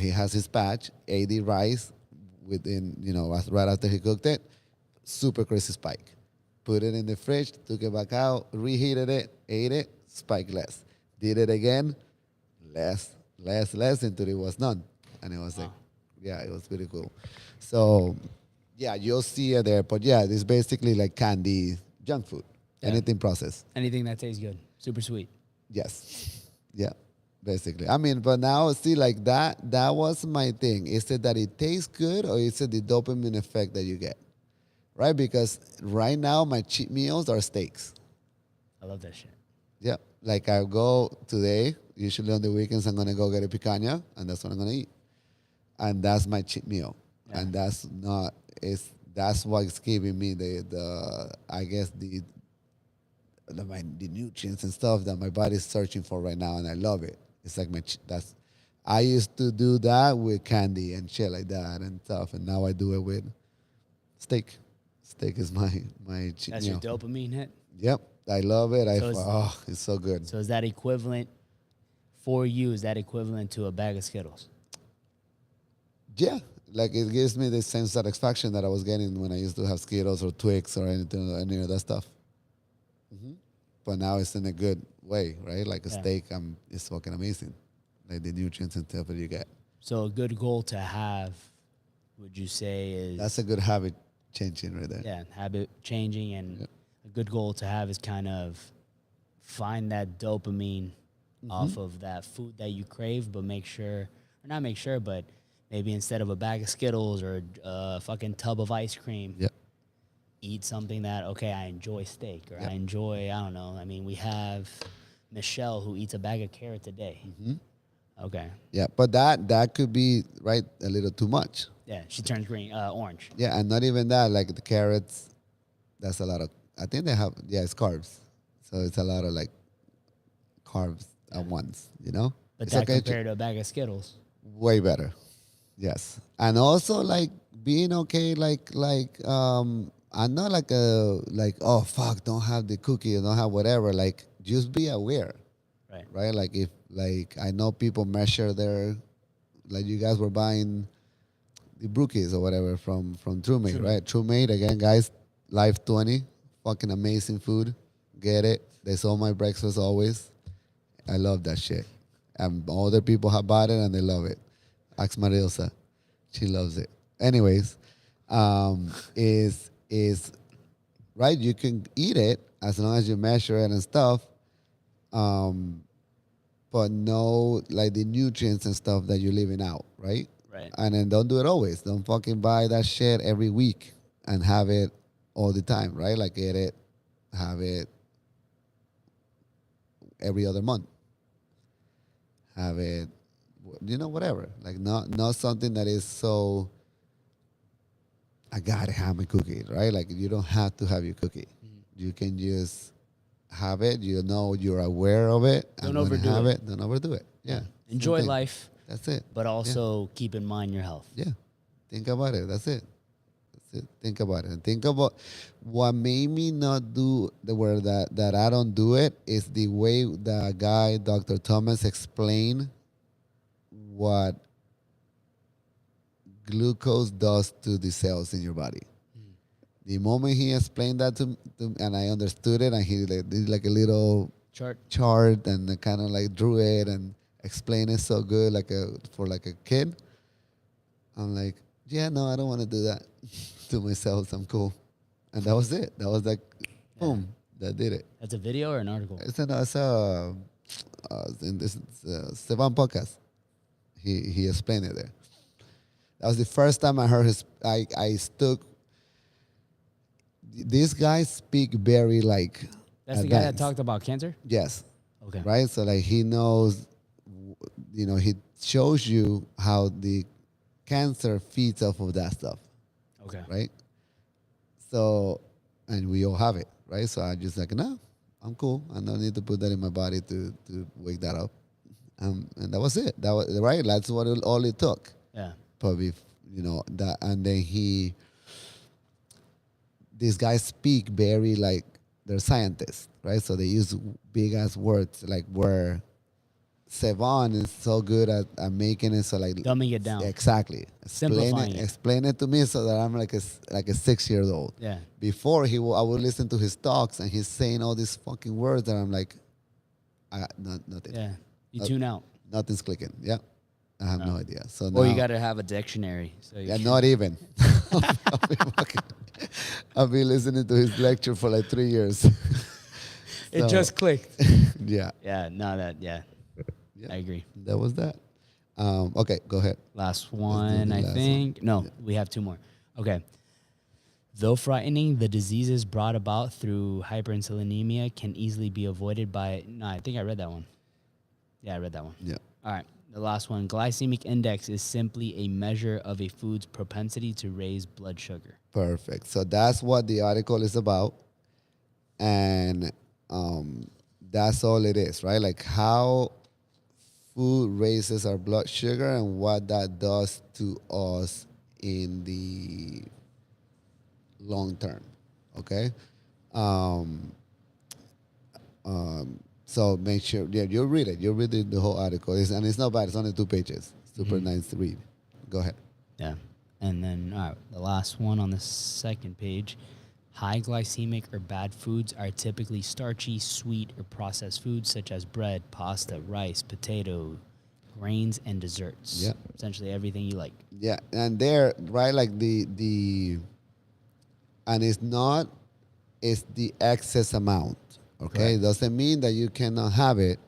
Speaker 2: has his patch, ate the rice within, right after he cooked it, super crazy spike. Put it in the fridge, took it back out, reheated it, ate it, spike less. Did it again, less until it was none. And it was like, yeah, it was pretty cool. So, yeah, you'll see it there. But yeah, it's basically like candy, junk food. Yeah. Anything processed.
Speaker 1: Anything that tastes good. Super sweet.
Speaker 2: Yes. Yeah, basically. I mean, but now, see, like that was my thing. Is it that it tastes good or is it the dopamine effect that you get? Right? Because right now, my cheat meals are steaks.
Speaker 1: I love that shit.
Speaker 2: Yeah. Like I go today, usually on the weekends, I'm going to go get a picanha, and that's what I'm going to eat. And that's my cheat meal. Yeah. And that's what's giving me the nutrients and stuff that my body's searching for right now, and I love it. It's like that's. I used to do that with candy and shit like that and stuff, and now I do it with steak. Steak is my.
Speaker 1: That's your dopamine hit.
Speaker 2: Yep, I love it.
Speaker 1: So
Speaker 2: It's so good.
Speaker 1: So is that equivalent for you? Is that equivalent to a bag of Skittles?
Speaker 2: Yeah, like it gives me the same satisfaction that I was getting when I used to have Skittles or Twix or any of that stuff. But now it's in a good way, right? Like a steak, it's fucking amazing. Like the nutrients and stuff that you get.
Speaker 1: So a good goal to have, would you say, is
Speaker 2: That's a good habit changing right there.
Speaker 1: yeah, habit changing, and a good goal to have is kind of find that dopamine off of that food that you crave, but make sure, or not make sure, but maybe instead of a bag of Skittles or a fucking tub of ice cream, eat something that, okay, I enjoy steak, or I enjoy, I don't know. I mean, we have Michelle who eats a bag of carrots a day. Okay.
Speaker 2: Yeah, but that could be, right, a little too much.
Speaker 1: Yeah, she turns orange.
Speaker 2: Yeah, and not even that, like the carrots, that's a lot of, I think they have, it's carbs. So it's a lot of like carbs at once, you know?
Speaker 1: But
Speaker 2: it's
Speaker 1: that
Speaker 2: okay
Speaker 1: compared to a bag of Skittles.
Speaker 2: way better. Yes. And also like being okay, I'm not like, oh fuck, don't have the cookie, don't have whatever. Like just be aware. Right? Like if like I know people measure their, like you guys were buying the brookies or whatever from TrueMate, right? TrueMate, again, guys, Life 20, fucking amazing food. Get it. They saw my breakfast always. I love that shit. And other people have bought it and they love it. Ask Marilsa. She loves it. Anyways, is right, you can eat it as long as you measure it and stuff. But know like the nutrients and stuff that you're leaving out, right?
Speaker 1: Right.
Speaker 2: And then don't do it always. Don't fucking buy that shit every week and have it all the time, right? Like get it, have it every other month. Have it, whatever. Like not something that is so, I gotta have my cookie, right? Like you don't have to have your cookie. You can just have it. You're aware of it.
Speaker 1: Don't overdo it.
Speaker 2: Don't overdo it. Yeah.
Speaker 1: Enjoy life.
Speaker 2: That's it.
Speaker 1: But also keep in mind your health.
Speaker 2: Yeah. Think about it. That's it. Think about it. And think about what made me not do the word that I don't do it is the way the guy, Dr. Thomas, explained what glucose does to the cells in your body. The moment he explained that to and I understood it, and he did like a little chart and kind of like drew it and explained it so good, for a kid. I'm like, yeah, no, I don't want to do that to myself. I'm cool, and that was it. That was like, boom, that did it.
Speaker 1: That's a video or an article?
Speaker 2: It's in this Sevan podcast. He explained it there. That was the first time I heard I stuck. These guys speak very like.
Speaker 1: That's
Speaker 2: advanced.
Speaker 1: the guy that talked about cancer?
Speaker 2: Yes.
Speaker 1: Okay.
Speaker 2: Right? So like he knows, he shows you how the cancer feeds off of that stuff.
Speaker 1: Okay.
Speaker 2: Right? So, and we all have it, right? So I just like, no, I'm cool. I don't need to put that in my body to wake that up. And that was it. That was right. That's what all it took.
Speaker 1: Yeah.
Speaker 2: Probably, that, and then these guys speak very like they're scientists, right? So they use big ass words like where Sevan is so good at making it so like
Speaker 1: dumbing it down.
Speaker 2: Exactly. Explain it to me so that I'm like a 6-year-old.
Speaker 1: Yeah.
Speaker 2: Before I would listen to his talks and he's saying all these fucking words and I'm like, nothing.
Speaker 1: Yeah. You tune out.
Speaker 2: Nothing's clicking. Yeah. I have no idea. So
Speaker 1: or you got to have a dictionary. So
Speaker 2: not even. I've been listening to his lecture for like 3 years.
Speaker 1: It just clicked.
Speaker 2: Yeah.
Speaker 1: Yeah. No, yeah. I agree.
Speaker 2: That was that. Okay, go ahead.
Speaker 1: Last one, I think. No, we have 2 more. Okay. Though frightening, the diseases brought about through hyperinsulinemia can easily be avoided by. No, I think I read that one. Yeah, I read that one.
Speaker 2: Yeah.
Speaker 1: All right. The last one. Glycemic index is simply a measure of a food's propensity to raise blood sugar.
Speaker 2: Perfect. So that's what the article is about. And that's all it is, right? Like how food raises our blood sugar and what that does to us in the long term. Okay. Um, so make sure, yeah, you'll read it. You'll read the whole article. And it's not bad. It's only 2 pages. Super nice to read. Go ahead.
Speaker 1: Yeah. And then the last one on the second page, high glycemic or bad foods are typically starchy, sweet, or processed foods such as bread, pasta, rice, potato, grains, and desserts.
Speaker 2: Yeah.
Speaker 1: Essentially everything you like.
Speaker 2: Yeah, and there, right, like and it's the excess amount. Okay,
Speaker 1: Correct.
Speaker 2: doesn't mean that you cannot have it.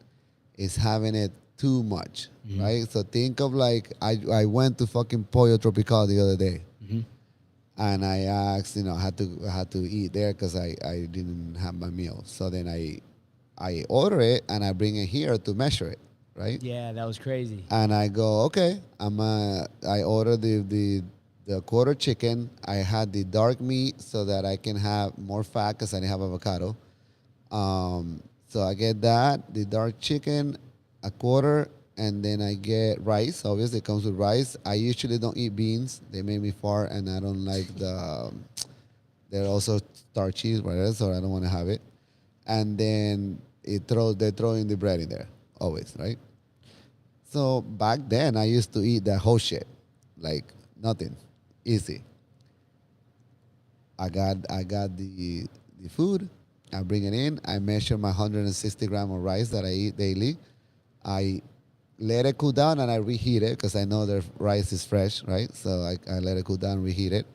Speaker 2: It's having it too much, right? So think of like I went to fucking Pollo Tropical the other day, and I asked, I had to eat there because I didn't have my meal. So then I order it and I bring it here to measure it, right?
Speaker 1: Yeah, that was crazy.
Speaker 2: And I go, okay, I order the quarter chicken. I had the dark meat so that I can have more fat because I didn't have avocado. So I get that, the dark chicken, a quarter, and then I get rice. Obviously, it comes with rice. I usually don't eat beans. They make me fart, and I don't like they're also starchy, whatever, so I don't want to have it. And then they throw in the bread in there, always, right? So back then, I used to eat that whole shit, like nothing, easy. I got the food. I bring it in. I measure my 160 gram of rice that I eat daily. I let it cool down and I reheat it because I know the rice is fresh, right? So I let it cool down, reheat it.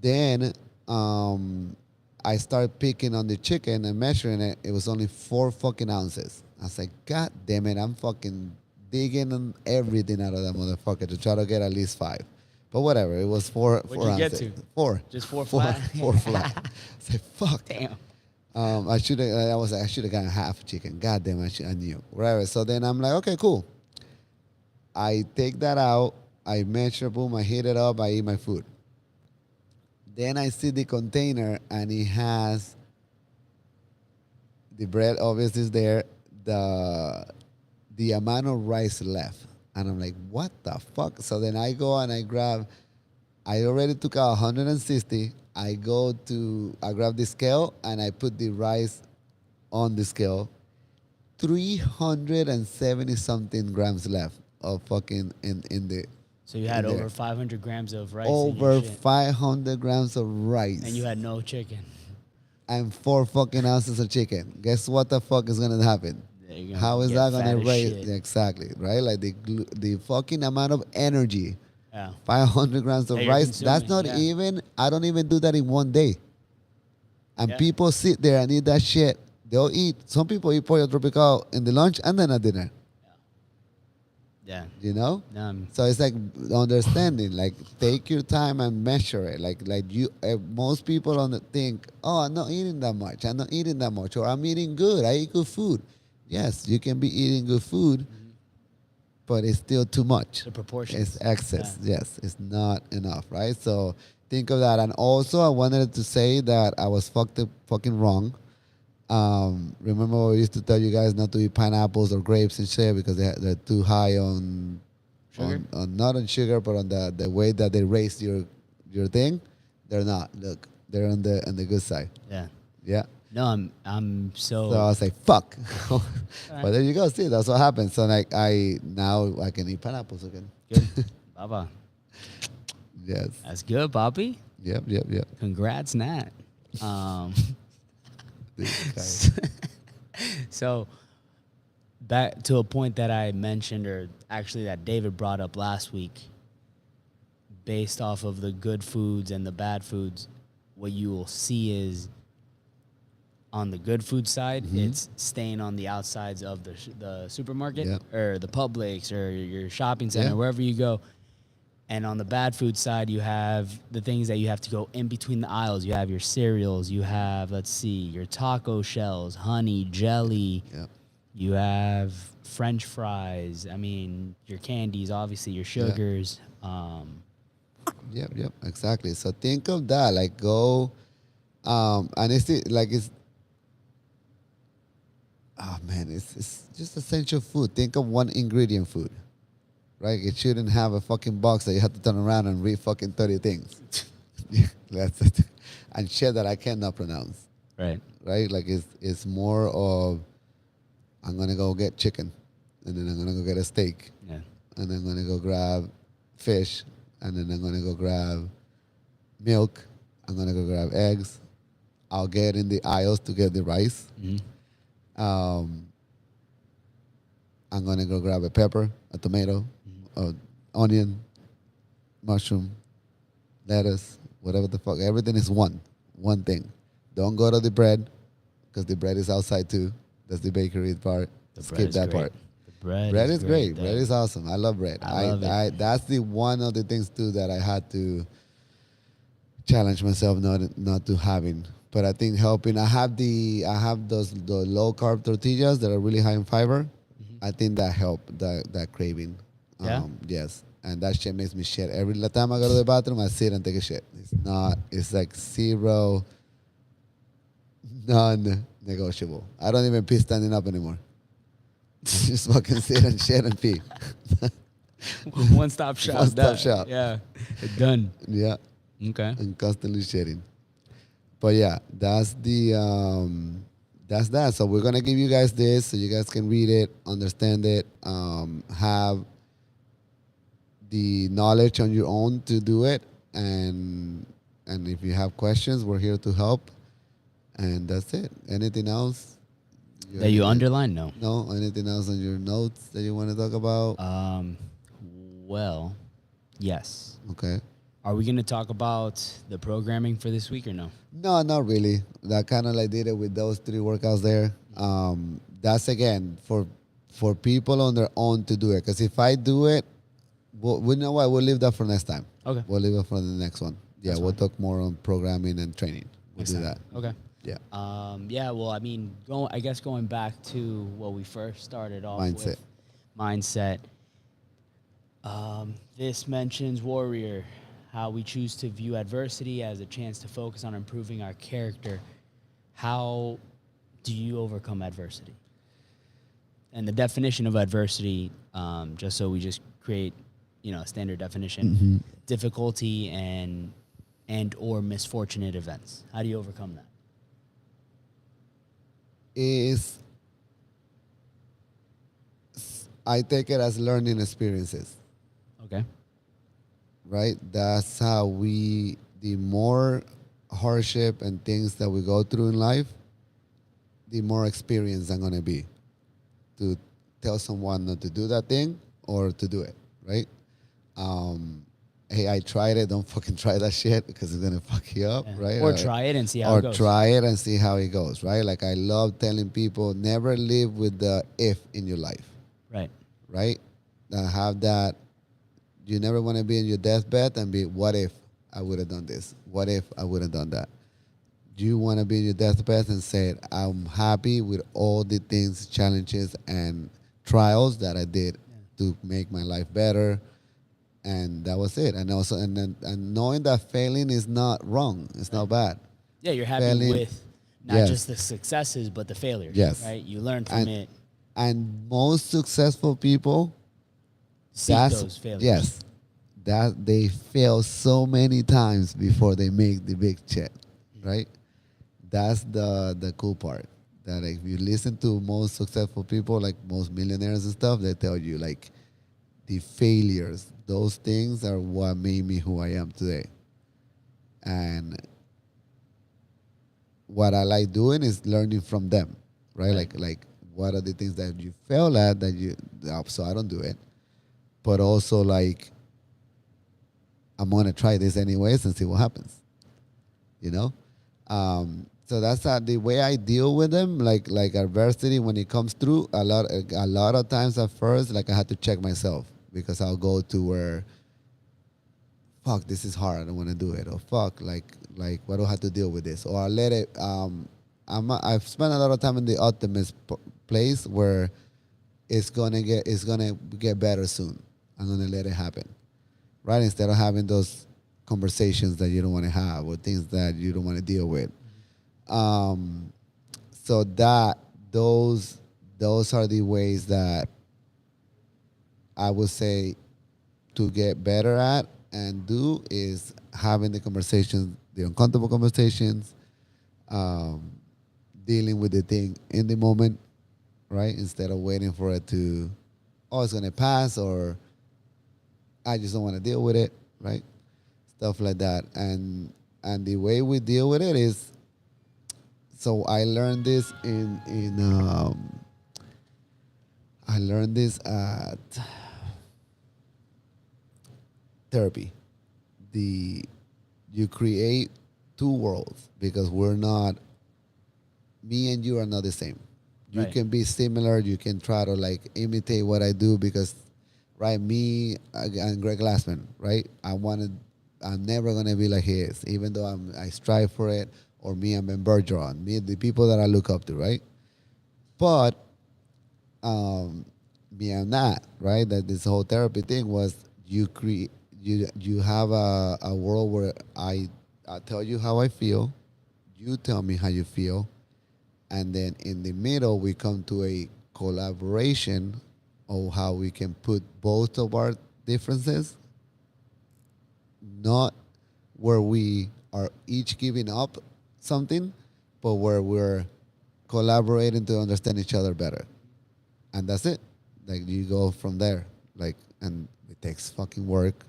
Speaker 2: Then I start picking on the chicken and measuring it. It was only 4 fucking ounces. I was like, God damn it, I'm fucking digging on everything out of that motherfucker to try to get at least 5. But whatever, it was 4
Speaker 1: What'd
Speaker 2: four
Speaker 1: you get
Speaker 2: ounces.
Speaker 1: to?
Speaker 2: 4.
Speaker 1: Just 4 flat?
Speaker 2: 4 flat. I said, fuck.
Speaker 1: Damn.
Speaker 2: I should have. I should have gotten half chicken. God damn, I knew. Whatever. So then I'm like, okay, cool. I take that out. I measure, boom. I heat it up. I eat my food. Then I see the container, and it has the bread. Obviously, is there. The amount of rice left, and I'm like, what the fuck? So then I go and I grab. I already took out 160. I grab the scale and I put the rice on the scale. 370 something grams left of fucking in the.
Speaker 1: So you had
Speaker 2: in
Speaker 1: over
Speaker 2: there.
Speaker 1: 500 grams of rice in your
Speaker 2: Over
Speaker 1: shit,
Speaker 2: 500 grams of rice.
Speaker 1: and you had no chicken.
Speaker 2: And 4 fucking ounces of chicken. Guess what the fuck is gonna happen?
Speaker 1: Yeah, you're
Speaker 2: How is
Speaker 1: get
Speaker 2: that
Speaker 1: fat
Speaker 2: gonna
Speaker 1: as
Speaker 2: raise?
Speaker 1: shit.
Speaker 2: Exactly, right? Like the fucking amount of energy.
Speaker 1: Yeah.
Speaker 2: 500 grams of
Speaker 1: That you're
Speaker 2: rice. That's
Speaker 1: consuming,
Speaker 2: not
Speaker 1: yeah.
Speaker 2: even. I don't even do that in one day. And
Speaker 1: Yeah.
Speaker 2: people sit there and eat that shit. They'll eat. Some people eat pollo tropical in the lunch and then at dinner.
Speaker 1: Yeah.
Speaker 2: You know.
Speaker 1: Um,
Speaker 2: So it's like understanding. Like take your time and measure it. Like you. Most people don't think, oh, I'm not eating that much. I'm not eating that much, or I'm eating good. I eat good food. Yes, you can be eating good food, but it's still too much.
Speaker 1: the proportions.
Speaker 2: It's excess. Yes, it's not enough, right? So think of that. And also, I wanted to say that I was fucking wrong. Remember, we used to tell you guys not to eat pineapples or grapes and shit because they're too high on
Speaker 1: Sugar?
Speaker 2: on not on sugar, but on the way that they raise your thing. They're not. Look, they're on the good side.
Speaker 1: Yeah.
Speaker 2: Yeah.
Speaker 1: No, I'm so.
Speaker 2: So I was like, fuck. But there you go. See, that's what happens. So like now I can eat pineapples again.
Speaker 1: Good. Baba.
Speaker 2: Yes.
Speaker 1: That's good, Bobby.
Speaker 2: Yep.
Speaker 1: Congrats, Nat.
Speaker 2: This guy.
Speaker 1: So back to a point that I mentioned, or actually that David brought up last week, based off of the good foods and the bad foods, what you will see is on the good food side, it's staying on the outsides of the supermarket
Speaker 2: Yep.
Speaker 1: or the Publix or your shopping center,
Speaker 2: Yeah.
Speaker 1: wherever you go. And on the bad food side, you have the things that you have to go in between the aisles. You have your cereals. You have, let's see, your taco shells, honey, jelly.
Speaker 2: Yep.
Speaker 1: You have French fries. I mean, your candies, obviously, your sugars.
Speaker 2: Yep, exactly. So think of that, like go, and it's oh man, it's just essential food. Think of one ingredient food, right? It shouldn't have a fucking box that you have to turn around and read fucking 30 things. That's it. And shit that I cannot pronounce,
Speaker 1: Right.
Speaker 2: right? Like it's more of I'm gonna go get chicken, and then I'm gonna go get a steak,
Speaker 1: Yeah.
Speaker 2: and then I'm gonna go grab fish, and then I'm gonna go grab milk. I'm gonna go grab eggs. I'll get in the aisles to get the rice.
Speaker 1: Mhm.
Speaker 2: Um, I'm gonna go grab a pepper, a tomato, onion, mushroom, lettuce, whatever the fuck. Everything is one thing. Don't go to the bread because the bread is outside too. That's the bakery part.
Speaker 1: The bread
Speaker 2: Skip
Speaker 1: is
Speaker 2: that
Speaker 1: great.
Speaker 2: part.
Speaker 1: The bread,
Speaker 2: Bread is great.
Speaker 1: though.
Speaker 2: Bread is awesome. I love bread.
Speaker 1: I love it.
Speaker 2: That's the one of the things too that I had to challenge myself not to having. But I think helping. I have the low carb tortillas that are really high in fiber. I think that helped that craving.
Speaker 1: Yeah?
Speaker 2: Yes. And that shit makes me shit. Every time I go to the bathroom, I sit and take a shit. It's like zero, non-negotiable. I don't even pee standing up anymore. Just fucking sit and shit and pee.
Speaker 1: One-stop shop.
Speaker 2: One-stop shop.
Speaker 1: Yeah. Done.
Speaker 2: Yeah.
Speaker 1: Okay.
Speaker 2: And constantly shitting. But yeah, that's that. So we're gonna give you guys this so you guys can read it, understand it, have the knowledge on your own to do it, and if you have questions, we're here to help. And that's it. Anything else?
Speaker 1: That you underline? No.
Speaker 2: No. Anything else on your notes that you want to talk about?
Speaker 1: Well, yes.
Speaker 2: Okay.
Speaker 1: Are we going to talk about the programming for this week or no?
Speaker 2: No, not really. That kind of like did it with those 3 workouts there. That's again for people on their own to do it. Because if I do it, we know what, we'll leave that for next time.
Speaker 1: Okay.
Speaker 2: We'll leave it for the next one. Yeah,
Speaker 1: That's
Speaker 2: we'll
Speaker 1: fine.
Speaker 2: talk more on programming and training. We'll
Speaker 1: Next
Speaker 2: do
Speaker 1: time.
Speaker 2: that.
Speaker 1: Okay.
Speaker 2: Yeah.
Speaker 1: Yeah, well, I mean, I guess going back to what we first started off
Speaker 2: Mindset.
Speaker 1: with, mindset. This mentions Warrior, how we choose to view adversity as a chance to focus on improving our character. How do you overcome adversity? And the definition of adversity, just so we just create, a standard definition, difficulty and or misfortunate events. How do you overcome that?
Speaker 2: I take it as learning experiences.
Speaker 1: Okay.
Speaker 2: Right? That's how the more hardship and things that we go through in life, the more experienced I'm going to be to tell someone not to do that thing or to do it, right? Hey, I tried it. Don't fucking try that shit because it's going to fuck you up, right?
Speaker 1: Or try it and see how it goes.
Speaker 2: Or try it and see how it goes, right? Like I love telling people, never live with the if in your life,
Speaker 1: Right.
Speaker 2: right? Have that. You never want to be in your deathbed and be, what if I would have done this? What if I would have done that? You want to be in your deathbed and say, I'm happy with all the things, challenges, and trials that I did to make my life better. And that was it. And also, and knowing that failing is not wrong. It's not bad.
Speaker 1: Yeah, you're happy
Speaker 2: Failing-
Speaker 1: with not
Speaker 2: Yes.
Speaker 1: just the successes, but the failures.
Speaker 2: Yes.
Speaker 1: Right? You learn from it.
Speaker 2: And most successful people,
Speaker 1: See those failures.
Speaker 2: yes, that they fail so many times before they make the big shit, right? That's the cool part. That if you listen to most successful people, like most millionaires and stuff, they tell you like the failures, those things are what made me who I am today. And what I like doing is learning from them, right? Like what are the things that you fail at so I don't do it. But also like, I'm going to try this anyways and see what happens, So that's the way I deal with them, like adversity when it comes through. A lot of times at first, like I had to check myself because I'll go to where, fuck, this is hard, I don't want to do it, or fuck, like what do I have to deal with this, or I'll let it. I've spent a lot of time in the optimist place where it's gonna get better soon. I'm gonna let it happen, right? Instead of having those conversations that you don't want to have or things that you don't want to deal with. So those those are the ways that I would say to get better at and do is having the conversations, the uncomfortable conversations, um, dealing with the thing in the moment, right? Instead of waiting for it to, oh, it's gonna pass, or I just don't want to deal with it, right? Stuff like that, and the way we deal with it is, so I learned this I learned this at therapy. The You create two worlds because we're not, me and you are not the same. You
Speaker 1: Right.
Speaker 2: can be similar. You can try to like imitate what I do because, right, me and Greg Glassman, right? I'm never gonna be like he is, even though I strive for it. Or me and Ben Bergeron, me the people that I look up to, right? But me and that, right? That this whole therapy thing was you have a world where I tell you how I feel, you tell me how you feel, and then in the middle we come to a collaboration of how we can put both of our differences, not where we are each giving up something, but where we're collaborating to understand each other better. And that's it. Like you go from there. Like, and it takes fucking work.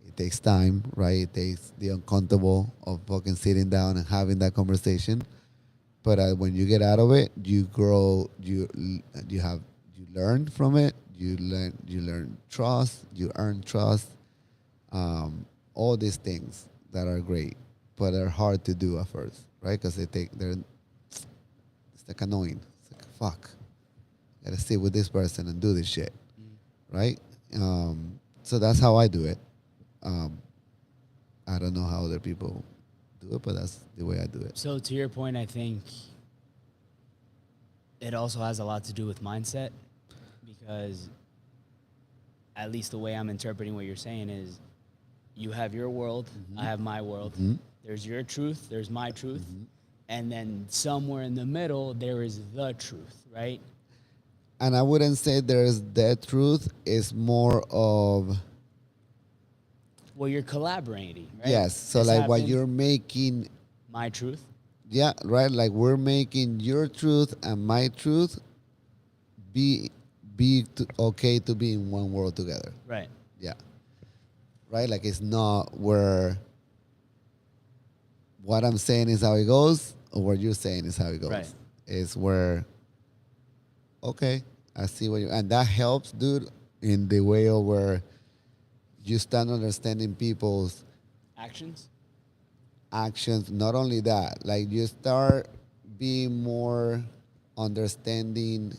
Speaker 2: It takes time, right? It takes the uncomfortable of fucking sitting down and having that conversation. But when you get out of it, you grow. You learn from it. You learn trust. You earn trust. All these things that are great, but are hard to do at first, right? Because it's like annoying. It's like fuck, gotta sit with this person and do this shit, right? So that's how I do it. Um, I don't know how other people do it, but that's the way I do it.
Speaker 1: So to your point, I think it also has a lot to do with mindset, because at least the way I'm interpreting what you're saying is you have your world, I have my world. There's your truth, there's my truth, and then somewhere in the middle there is the truth, right?
Speaker 2: And I wouldn't say there's that truth. It's more of,
Speaker 1: Well, you're collaborating, right?
Speaker 2: yes. So
Speaker 1: This
Speaker 2: like what
Speaker 1: happened,
Speaker 2: you're making,
Speaker 1: my truth,
Speaker 2: yeah, right. Like we're making your truth and my truth be okay to be in one world together.
Speaker 1: right?
Speaker 2: Yeah. Right. Like it's not where what I'm saying is how it goes, or what you're saying is how it goes.
Speaker 1: Right.
Speaker 2: It's where, okay, I see what you, and that helps, dude, in the way of where you start understanding people's
Speaker 1: Actions,
Speaker 2: actions. Not only that, like you start being more understanding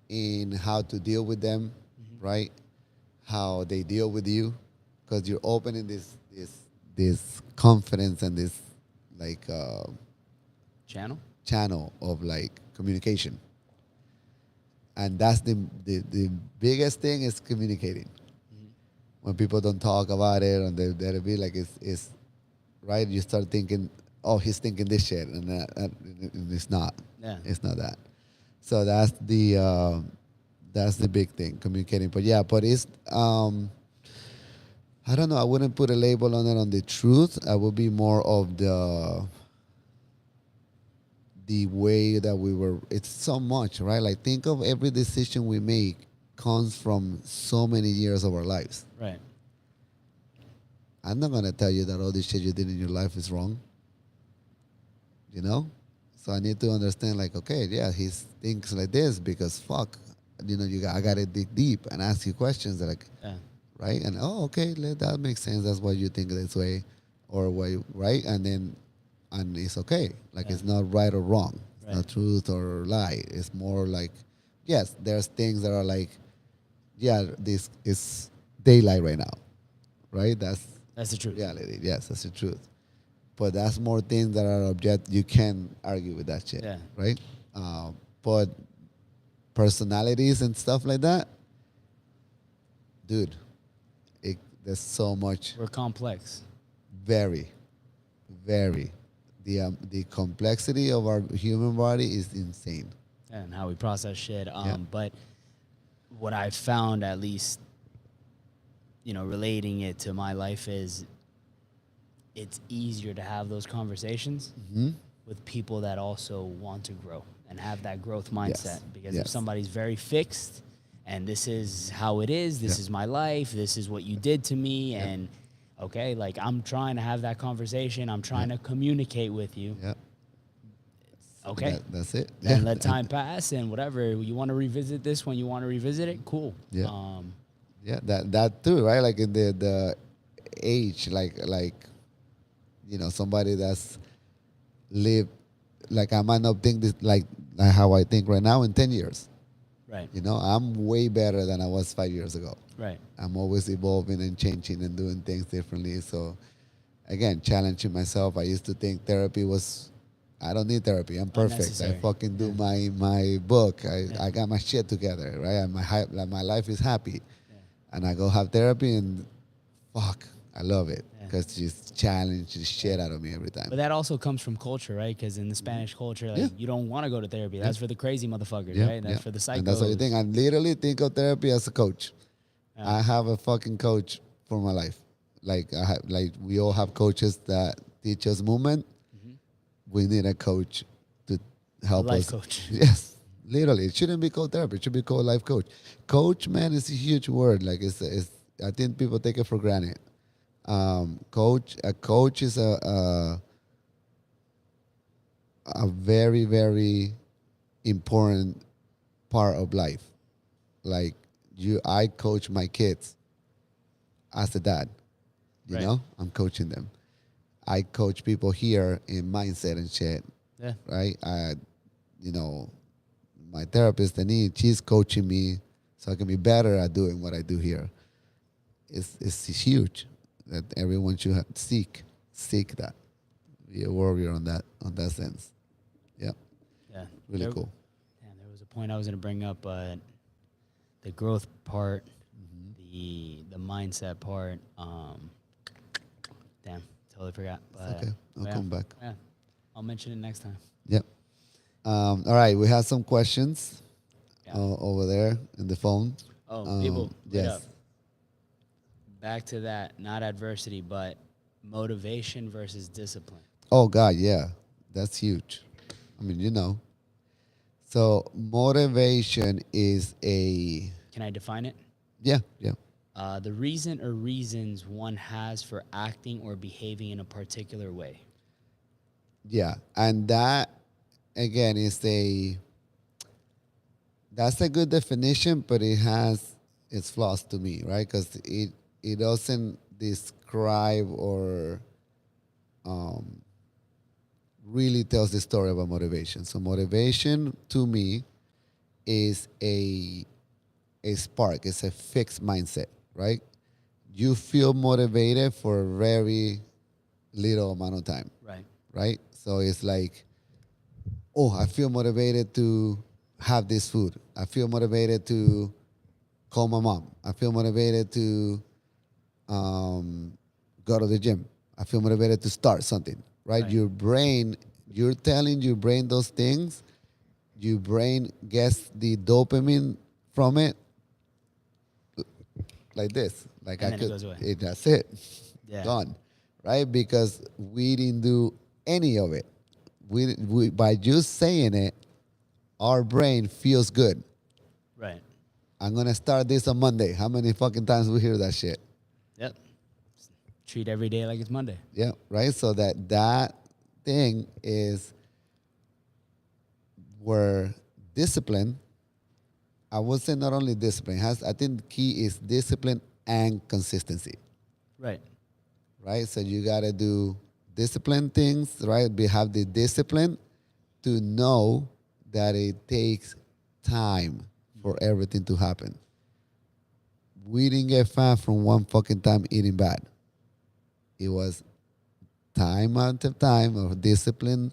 Speaker 2: in how to deal with them, right? How they deal with you, because you're opening this confidence and this like
Speaker 1: channel,
Speaker 2: channel of like communication, and that's the biggest thing is communicating. When people don't talk about it, and they'll be like, it's right. You start thinking, oh, he's thinking this shit, and it's not.
Speaker 1: yeah.
Speaker 2: It's not that. So that's the big thing, communicating. But yeah, but it's I don't know. I wouldn't put a label on it on the truth. I would be more of the way that we were. It's so much, right? Like think of every decision we make comes from so many years of our lives.
Speaker 1: Right.
Speaker 2: I'm not gonna tell you that all this shit you did in your life is wrong. You know? So I need to understand, like, okay, yeah, he thinks like this because fuck, I gotta dig deep and ask you questions that like,
Speaker 1: Yeah.
Speaker 2: right? And oh, okay, that makes sense. That's why you think this way, or why, right? And it's okay. Like
Speaker 1: Yeah.
Speaker 2: it's not right or wrong. It's
Speaker 1: Right.
Speaker 2: not truth or lie. It's more like, yes, there's things that are like, yeah, this is daylight right now, right?
Speaker 1: That's the truth.
Speaker 2: reality. Yes, that's the truth. But that's more things that are object. You can argue with that shit,
Speaker 1: Yeah.
Speaker 2: right? But personalities and stuff like that, dude, there's so much.
Speaker 1: We're complex.
Speaker 2: Very, very. The complexity of our human body is insane.
Speaker 1: and how we process shit.
Speaker 2: Yeah.
Speaker 1: But what I found, at least, relating it to my life, is it's easier to have those conversations with people that also want to grow and have that growth mindset. Because if somebody's very fixed and this is how it is, this is my life, this is what you did to me, and okay, like, I'm trying to have that conversation, I'm trying to communicate with you.
Speaker 2: Yeah.
Speaker 1: Okay.
Speaker 2: That's it.
Speaker 1: And let time pass, and whatever, you want to revisit this when you want to revisit it, cool.
Speaker 2: Yeah. That too, right? Like in the age, like somebody that's lived, like I might not think this like how I think right now in 10 years.
Speaker 1: Right.
Speaker 2: I'm way better than I was 5 years ago.
Speaker 1: Right.
Speaker 2: I'm always evolving and changing and doing things differently. So again, challenging myself. I used to think therapy was, I don't need therapy. I'm perfect. I
Speaker 1: Unnecessary.
Speaker 2: fucking do my book. I got my shit together, right? And my life is happy.
Speaker 1: Yeah.
Speaker 2: And I go have therapy and fuck, I love it because it just challenges the shit out of me every time.
Speaker 1: But that also comes from culture, right? Because in the Spanish culture, like, you don't want to go to therapy. That's for the crazy motherfuckers, right? That's for the psychos.
Speaker 2: And that's what you think. I literally think of therapy as a coach. I have a fucking coach for my life. Like we all have coaches that teach us movement. We need a coach to help
Speaker 1: life
Speaker 2: us.
Speaker 1: Coach.
Speaker 2: Yes, literally. It shouldn't be called therapy. It should be called life coach. Coach, man, is a huge word. Like it's I think people take it for granted. A coach is a very, very important part of life. Like I coach my kids as a dad. You know, I'm coaching them. I coach people here in mindset and shit.
Speaker 1: Yeah.
Speaker 2: Right. My therapist, Denise, she's coaching me so I can be better at doing what I do here. It's huge that everyone should seek that. Be a warrior on that sense. Yeah.
Speaker 1: Yeah.
Speaker 2: Really cool.
Speaker 1: Yeah, there was a point I was going to bring up, but the growth part, the mindset part. Damn, totally forgot. But
Speaker 2: Okay, I'll come back.
Speaker 1: Yeah, I'll mention it next time.
Speaker 2: Yep. All right, we have some questions
Speaker 1: Yeah.
Speaker 2: over there in the phone.
Speaker 1: Oh, people,
Speaker 2: yes.
Speaker 1: up. Back to that, not adversity, but motivation versus discipline.
Speaker 2: Oh, God, yeah. That's huge. I mean, So motivation is a...
Speaker 1: Can I define it?
Speaker 2: Yeah.
Speaker 1: The reason or reasons one has for acting or behaving in a particular way.
Speaker 2: Yeah, and that, again, that's a good definition, but it has its flaws to me, right? Because it doesn't describe or really tells the story about motivation. So motivation, to me, is a spark. It's a fixed mindset, right? You feel motivated for a very little amount of time. Right? So it's like, oh, I feel motivated to have this food. I feel motivated to call my mom. I feel motivated to go to the gym. I feel motivated to start something, right? Your brain, you're telling your brain those things. Your brain gets the dopamine from it like this. Like
Speaker 1: And then it goes away.
Speaker 2: That's it.
Speaker 1: Yeah.
Speaker 2: Gone. Right? Because we didn't do any of it. We by just saying it, our brain feels good.
Speaker 1: Right.
Speaker 2: I'm gonna start this on Monday. How many fucking times we hear that shit?
Speaker 1: Yep. Treat every day like it's Monday.
Speaker 2: Yeah, right. So that thing is where discipline. I would say not only discipline I think the key is discipline and consistency.
Speaker 1: Right.
Speaker 2: Right. So you gotta do discipline things, right? We have the discipline to know that it takes time for everything to happen. We didn't get fat from one fucking time eating bad. It was time after time of discipline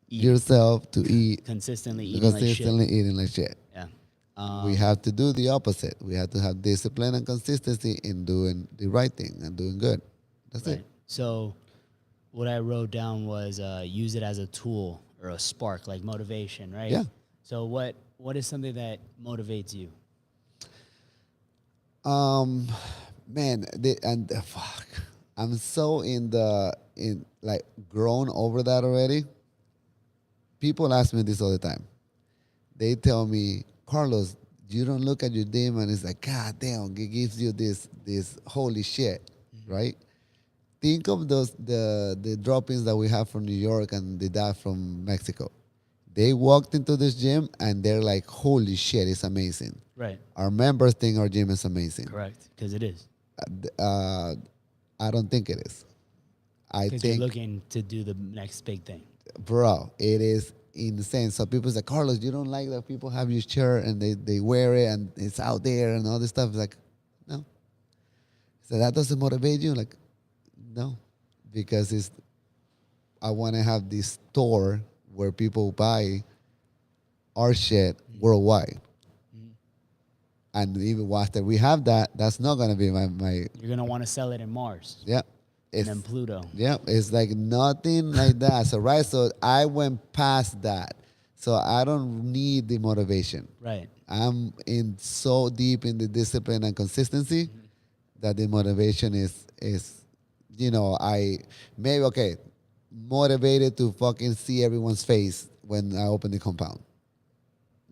Speaker 2: yourself to eat
Speaker 1: Consistently eating
Speaker 2: like shit.
Speaker 1: Yeah.
Speaker 2: We have to do the opposite. We have to have discipline and consistency in doing the right thing and doing good. That's it.
Speaker 1: So what I wrote down was use it as a tool or a spark, like motivation, right?
Speaker 2: Yeah.
Speaker 1: So what is something that motivates you?
Speaker 2: Man, fuck, I'm so in like grown over that already. People ask me this all the time. They tell me, Carlos, you don't look at your demon. It's like, God damn, it gives you this holy shit, right? Think of the droppings that we have from New York and the dad from Mexico. They walked into this gym and they're like, holy shit, it's amazing.
Speaker 1: Right.
Speaker 2: Our members think our gym is amazing.
Speaker 1: Correct. Because it is.
Speaker 2: Uh, I don't think it is. I
Speaker 1: Because you're
Speaker 2: think,
Speaker 1: looking to do the next big thing.
Speaker 2: bro, it is insane. So people say, Carlos, you don't like that people have your shirt and they wear it and it's out there and all this stuff. It's like, no. So that doesn't motivate you? Like, no. Because I want to have this store where people buy our shit worldwide. And even after we have that, that's not going to be my
Speaker 1: You're going to want to sell it in Mars.
Speaker 2: yeah.
Speaker 1: And then Pluto.
Speaker 2: Yeah, it's like nothing like that. So so I went past that. So I don't need the motivation.
Speaker 1: Right.
Speaker 2: I'm in so deep in the discipline and consistency that the motivation is I maybe motivated to fucking see everyone's face when I open the compound.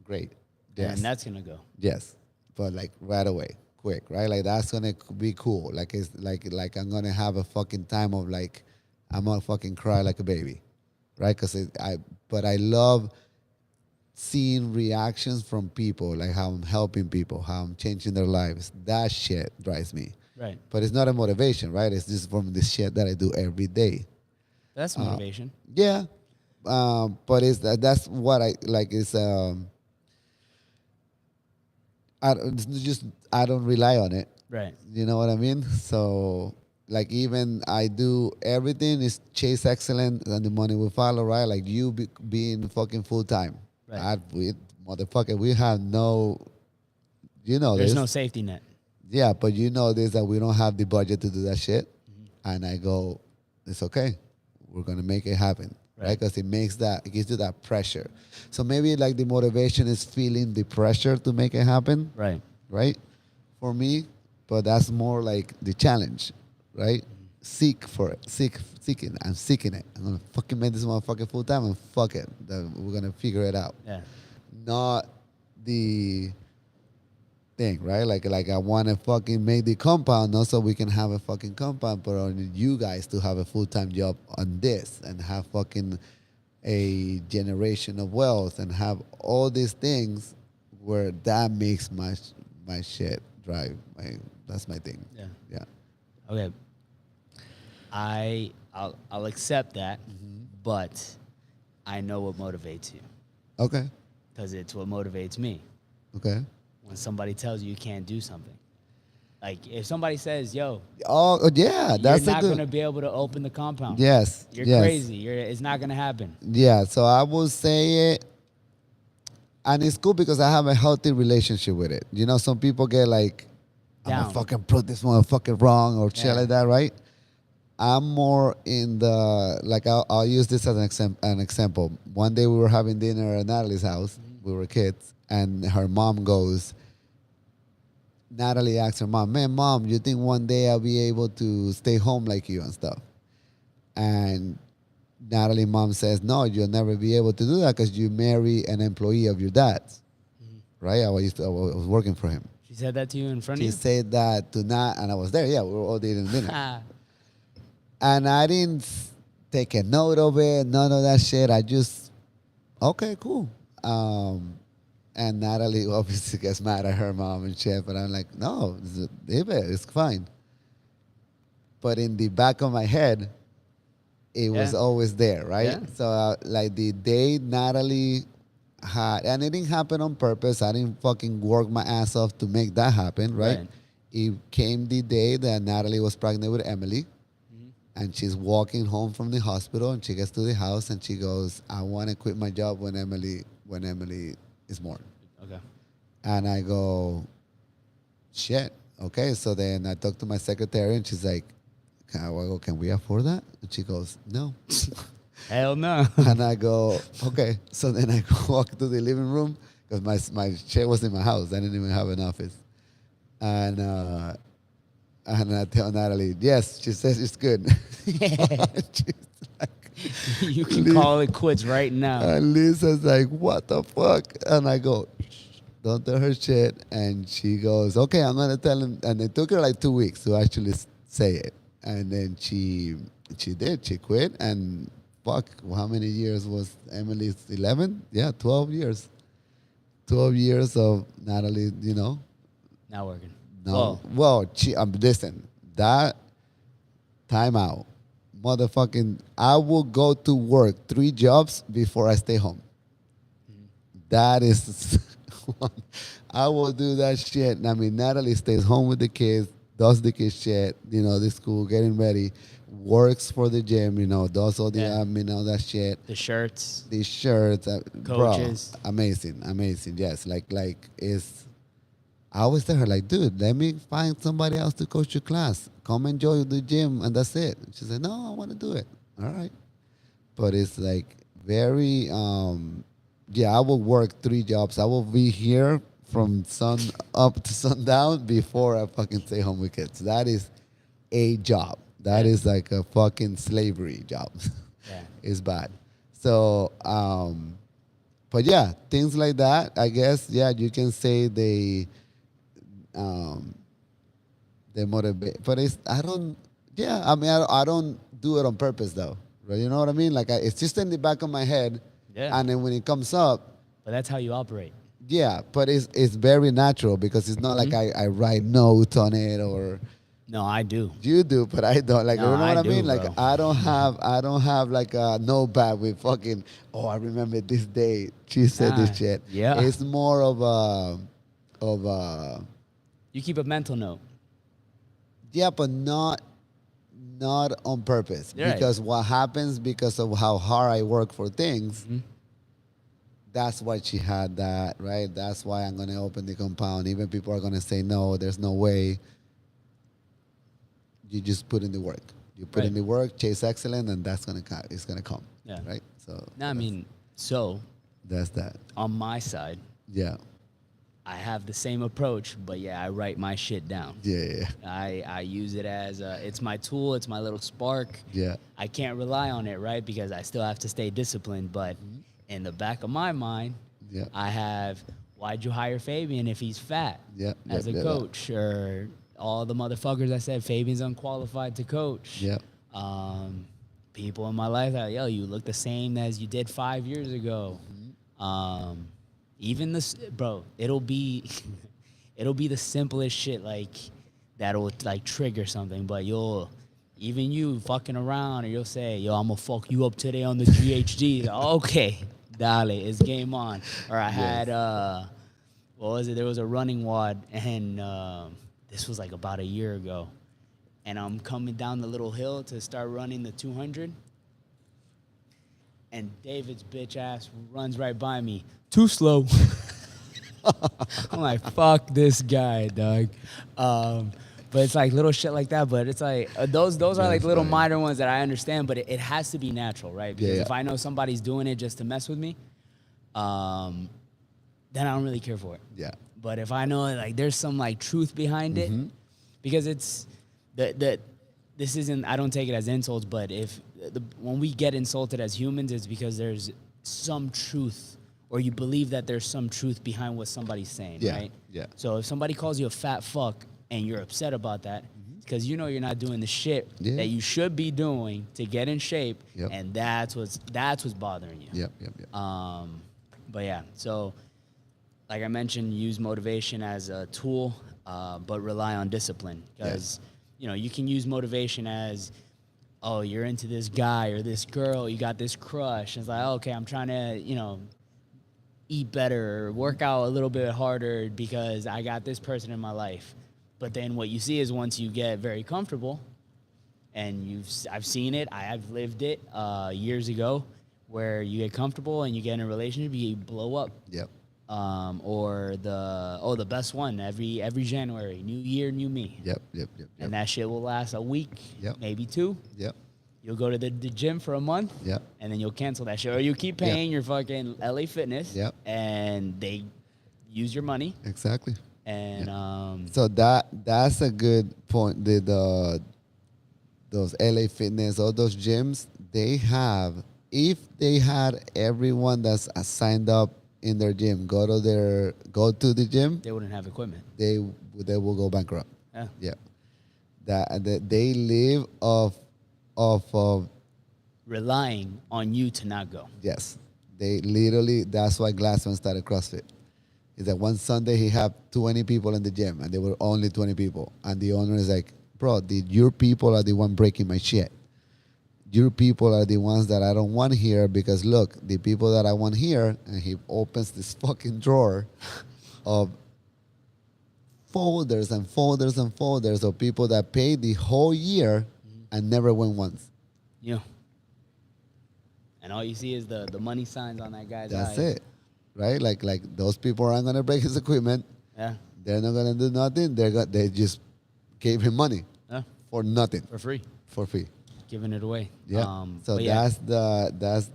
Speaker 2: Great. Yes.
Speaker 1: And that's going to go.
Speaker 2: Yes. But like right away. Quick, right? Like that's gonna be cool. Like it's like I'm gonna have a fucking time of like I'm gonna fucking cry like a baby, right? But I love seeing reactions from people, like how I'm helping people, how I'm changing their lives. That shit drives me.
Speaker 1: Right.
Speaker 2: But it's not a motivation, right? It's just from the shit that I do every day.
Speaker 1: That's motivation.
Speaker 2: Yeah, but that's what I like. I don't rely on it.
Speaker 1: Right.
Speaker 2: You know what I mean? So like even I do everything is chase excellence and the money will follow, right? Like you being fucking full time.
Speaker 1: Right.
Speaker 2: Motherfucker, we have no,
Speaker 1: There's
Speaker 2: this.
Speaker 1: no safety net.
Speaker 2: Yeah, but you know this that we don't have the budget to do that shit. And I go, it's okay. We're gonna make it happen. Right? Because it gives you that pressure. So maybe like the motivation is feeling the pressure to make it happen.
Speaker 1: Right.
Speaker 2: Right? For me, but that's more like the challenge, right? Seek for it. Seeking. I'm seeking it. I'm gonna fucking make this motherfucker full time and fuck it. We're gonna figure it out.
Speaker 1: Yeah.
Speaker 2: Not the thing, right? Like I wanna fucking make the compound, not so we can have a fucking compound, but on you guys to have a full-time job on this and have fucking a generation of wealth and have all these things where that makes my shit drive. That's my thing.
Speaker 1: Yeah.
Speaker 2: Yeah.
Speaker 1: Okay. I'll accept that, but I know what motivates you
Speaker 2: Okay.
Speaker 1: because it's what motivates me.
Speaker 2: Okay.
Speaker 1: When somebody tells you can't do something, like if somebody says, "Yo,
Speaker 2: Oh yeah, that's
Speaker 1: you're not gonna be able to open the compound,"
Speaker 2: Yes.
Speaker 1: you're
Speaker 2: yes.
Speaker 1: crazy. It's not gonna happen.
Speaker 2: Yeah. So I will say it, and it's cool because I have a healthy relationship with it. You know, some people get like, I'm
Speaker 1: Down.
Speaker 2: gonna fucking prove this motherfucker wrong or shit
Speaker 1: Yeah.
Speaker 2: like that, right? I'm more in the like I'll use this as an example. One day we were having dinner at Natalie's house. We were kids, and her mom goes. Natalie asked her mom, "Man, mom, you think one day I'll be able to stay home like you and stuff?" And Natalie's mom says, "No, you'll never be able to do that because you marry an employee of your dad's, right? I was working for him."
Speaker 1: She said that to you in front
Speaker 2: She
Speaker 1: of you.
Speaker 2: said that to Nat, and I was there. Yeah, we were all eating dinner.
Speaker 1: Ah,
Speaker 2: And I didn't take a note of it, none of that shit. I just, okay, cool. And Natalie obviously gets mad at her mom and shit, but I'm like, no, it's fine. But in the back of my head, it was
Speaker 1: Yeah.
Speaker 2: always there, right?
Speaker 1: Yeah.
Speaker 2: So like the day Natalie had, and it didn't happen on purpose. I didn't fucking work my ass off to make that happen, right?
Speaker 1: Right.
Speaker 2: It came the day that Natalie was pregnant with Emily. And she's walking home from the hospital, and she gets to the house, and she goes, "I want to quit my job when Emily is born."
Speaker 1: okay.
Speaker 2: And I go, "Shit, okay." So then I talk to my secretary, and she's like, "Can we afford that?" And she goes, "No."
Speaker 1: Hell no.
Speaker 2: And I go, okay. So then I go walk to the living room because my chair was in my house. I didn't even have an office. And I tell Natalie, yes, she says it's good. She's like,
Speaker 1: You can call it quits right now.
Speaker 2: and Lisa's like, what the fuck? And I go, shh, don't tell her shit. And she goes, okay, I'm going to tell him. And it took her like 2 weeks to actually say it. And then she did. She quit. And fuck, how many years was Emily's? 11? Yeah, 12 years. 12 years of Natalie,
Speaker 1: Not working.
Speaker 2: No. Well, listen, that timeout, motherfucking, I will go to work 3 jobs before I stay home. That is, I will do that shit. I mean, Natalie stays home with the kids, does the kids shit, the school, getting ready, works for the gym, does all the admin, all that shit.
Speaker 1: The shirts.
Speaker 2: Bro,
Speaker 1: Coaches.
Speaker 2: amazing. Yes, like it's. I always tell her, like, dude, let me find somebody else to coach your class. Come enjoy the gym, and that's it. She said, no, I want to do it. All right. But it's like very, I will work 3 jobs. I will be here from sun up to sundown before I fucking stay home with kids. That is a job. That is like a fucking slavery job.
Speaker 1: Yeah.
Speaker 2: It's bad. So, but yeah, things like that, I guess, you can say they motivate, but I don't do it on purpose though, right? You know what I mean? Like it's just in the back of my head, and then when it comes up,
Speaker 1: but that's how you operate.
Speaker 2: Yeah, but it's very natural because it's not like I write notes on it or.
Speaker 1: No, I do.
Speaker 2: You do, but I don't. Like,
Speaker 1: no,
Speaker 2: you know what I mean?
Speaker 1: Bro.
Speaker 2: Like, I don't have like a notepad with fucking. Oh, I remember this day she said this shit.
Speaker 1: Yeah,
Speaker 2: it's more of a.
Speaker 1: You keep a mental note.
Speaker 2: Yeah, but not on purpose.
Speaker 1: Right.
Speaker 2: Because what happens because of how hard I work for things.
Speaker 1: Mm-hmm.
Speaker 2: That's why she had that, right? That's why I'm gonna open the compound. Even people are gonna say no. There's no way. You just put in the work. You put in the work, chase excellence, and it's gonna come.
Speaker 1: Yeah.
Speaker 2: Right. So.
Speaker 1: No, I mean, so.
Speaker 2: That's that.
Speaker 1: On my side.
Speaker 2: Yeah.
Speaker 1: I have the same approach, but I write my shit down.
Speaker 2: Yeah.
Speaker 1: I use it as it's my tool. It's my little spark.
Speaker 2: Yeah.
Speaker 1: I can't rely on it, right? Because I still have to stay disciplined. But in the back of my mind, I have, why'd you hire Fabian if he's fat as a coach? Or all the motherfuckers I said, Fabian's unqualified to coach.
Speaker 2: Yeah.
Speaker 1: People in my life that, you look the same as you did 5 years ago. Even this, bro, it'll be the simplest shit like that'll like trigger something. But even you fucking around, or you'll say, I'm gonna fuck you up today on the GHD. Okay, dale, it's game on. Or I had what was it? There was a running wad, and this was like about a year ago, and I'm coming down the little hill to start running the 200. And David's bitch ass runs right by me. Too slow. I'm like, fuck this guy, dog. But it's like little shit like that. But it's like those are like little minor ones that I understand. But it has to be natural, right? Because if I know somebody's doing it just to mess with me, then I don't really care for it.
Speaker 2: Yeah.
Speaker 1: But if I know like there's some like truth behind it, because it's this isn't, I don't take it as insults, but when we get insulted as humans, it's because there's some truth, or you believe that there's some truth behind what somebody's saying, right?
Speaker 2: Yeah.
Speaker 1: So if somebody calls you a fat fuck and you're upset about that, it's because you're not doing the shit that you should be doing to get in shape, and that's what's bothering you.
Speaker 2: Yep.
Speaker 1: But yeah, so like I mentioned, use motivation as a tool, but rely on discipline, because you can use motivation as, oh, you're into this guy or this girl, you got this crush. It's like, okay, I'm trying to, eat better or work out a little bit harder because I got this person in my life. But then what you see is once you get very comfortable, and I've seen it, I've lived it years ago, where you get comfortable and you get in a relationship, you blow up.
Speaker 2: Yep.
Speaker 1: Or the best one every January, new year, new me.
Speaker 2: Yep.
Speaker 1: And that shit will last a week, maybe 2.
Speaker 2: Yep.
Speaker 1: You'll go to the gym for a month,
Speaker 2: Yeah.
Speaker 1: and then you'll cancel that shit, or you keep paying your fucking LA Fitness,
Speaker 2: Yeah.
Speaker 1: and they use your money,
Speaker 2: Exactly.
Speaker 1: and
Speaker 2: So that's a good point. Those LA Fitness, all those gyms, they have, if they had everyone that's signed up in their gym go to the gym,
Speaker 1: they wouldn't have equipment.
Speaker 2: they will go bankrupt.
Speaker 1: Yeah.
Speaker 2: Yeah. That they live of
Speaker 1: Relying on you to not go.
Speaker 2: yes. They literally, that's why Glassman started CrossFit. Is that one Sunday he had 20 people in the gym and there were only 20 people. And the owner is like, bro, your people are the one breaking my shit. Your people are the ones that I don't want here because look, the people that I want here, and he opens this fucking drawer of folders and folders and folders of people that paid the whole year and never went once.
Speaker 1: Yeah. And all you see is the money signs on that guy's
Speaker 2: That's
Speaker 1: eyes.
Speaker 2: it. Right? Like those people aren't gonna break his equipment.
Speaker 1: Yeah.
Speaker 2: They're not gonna do nothing. They just gave him money
Speaker 1: Yeah.
Speaker 2: for nothing,
Speaker 1: For free.
Speaker 2: for free.
Speaker 1: Giving it away.
Speaker 2: Yeah. So
Speaker 1: but yeah.
Speaker 2: that's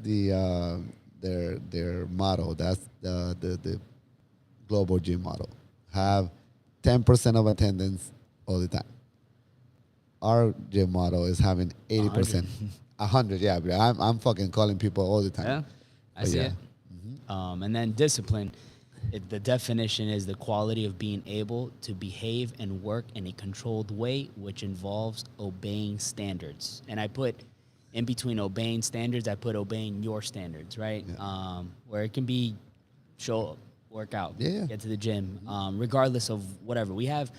Speaker 2: their motto. That's the global gym model. Have 10% of attendance all the time. Our gym model is having 80%. 100, yeah. But I'm fucking calling people all the time.
Speaker 1: Yeah. I
Speaker 2: But
Speaker 1: see
Speaker 2: yeah.
Speaker 1: it. And then discipline. The definition is the quality of being able to behave and work in a controlled way, which involves obeying standards. And I put in between obeying standards, I put obeying your standards, right?
Speaker 2: Yeah.
Speaker 1: Where it can be show up, work out,
Speaker 2: Yeah.
Speaker 1: get to the gym, regardless of whatever. We have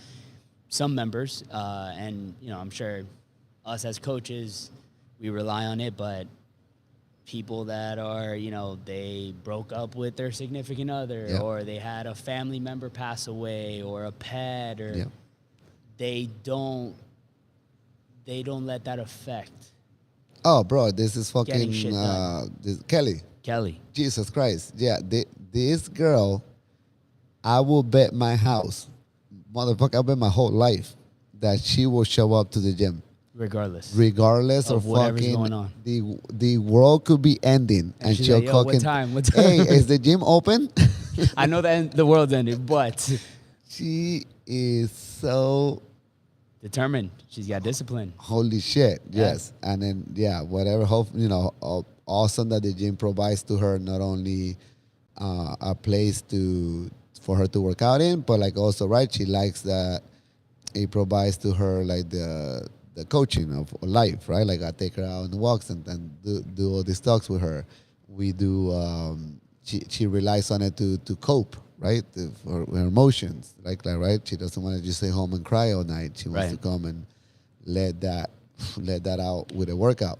Speaker 1: some members, and I'm sure us as coaches, we rely on it, but people that are, they broke up with their significant other,
Speaker 2: Yeah.
Speaker 1: or they had a family member pass away, or a pet, or
Speaker 2: Yeah.
Speaker 1: they don't let that affect
Speaker 2: Oh, bro, this is
Speaker 1: Getting
Speaker 2: fucking
Speaker 1: shit done.
Speaker 2: Kelly.
Speaker 1: Kelly.
Speaker 2: Jesus Christ. Yeah, this girl, I will bet my house, motherfucker, I'll bet my whole life that she will show up to the gym. Regardless of
Speaker 1: whatever's
Speaker 2: fucking
Speaker 1: going on.
Speaker 2: the world could be ending and
Speaker 1: she's
Speaker 2: she'll
Speaker 1: like, "Yo,
Speaker 2: fucking
Speaker 1: what time?"
Speaker 2: Hey, is the gym open?
Speaker 1: I know that the world's ended, but
Speaker 2: She is so
Speaker 1: determined. She's got discipline.
Speaker 2: holy shit. Yes. And then whatever awesome that the gym provides to her, not only a place for her to work out in, but like also right, she likes that it provides to her like the coaching of life, right? Like I take her out on walks and do all these talks with her. We do. She relies on it to cope, right? For her emotions, like right. She doesn't want to just stay home and cry all night. She wants to come and let that out with a workout.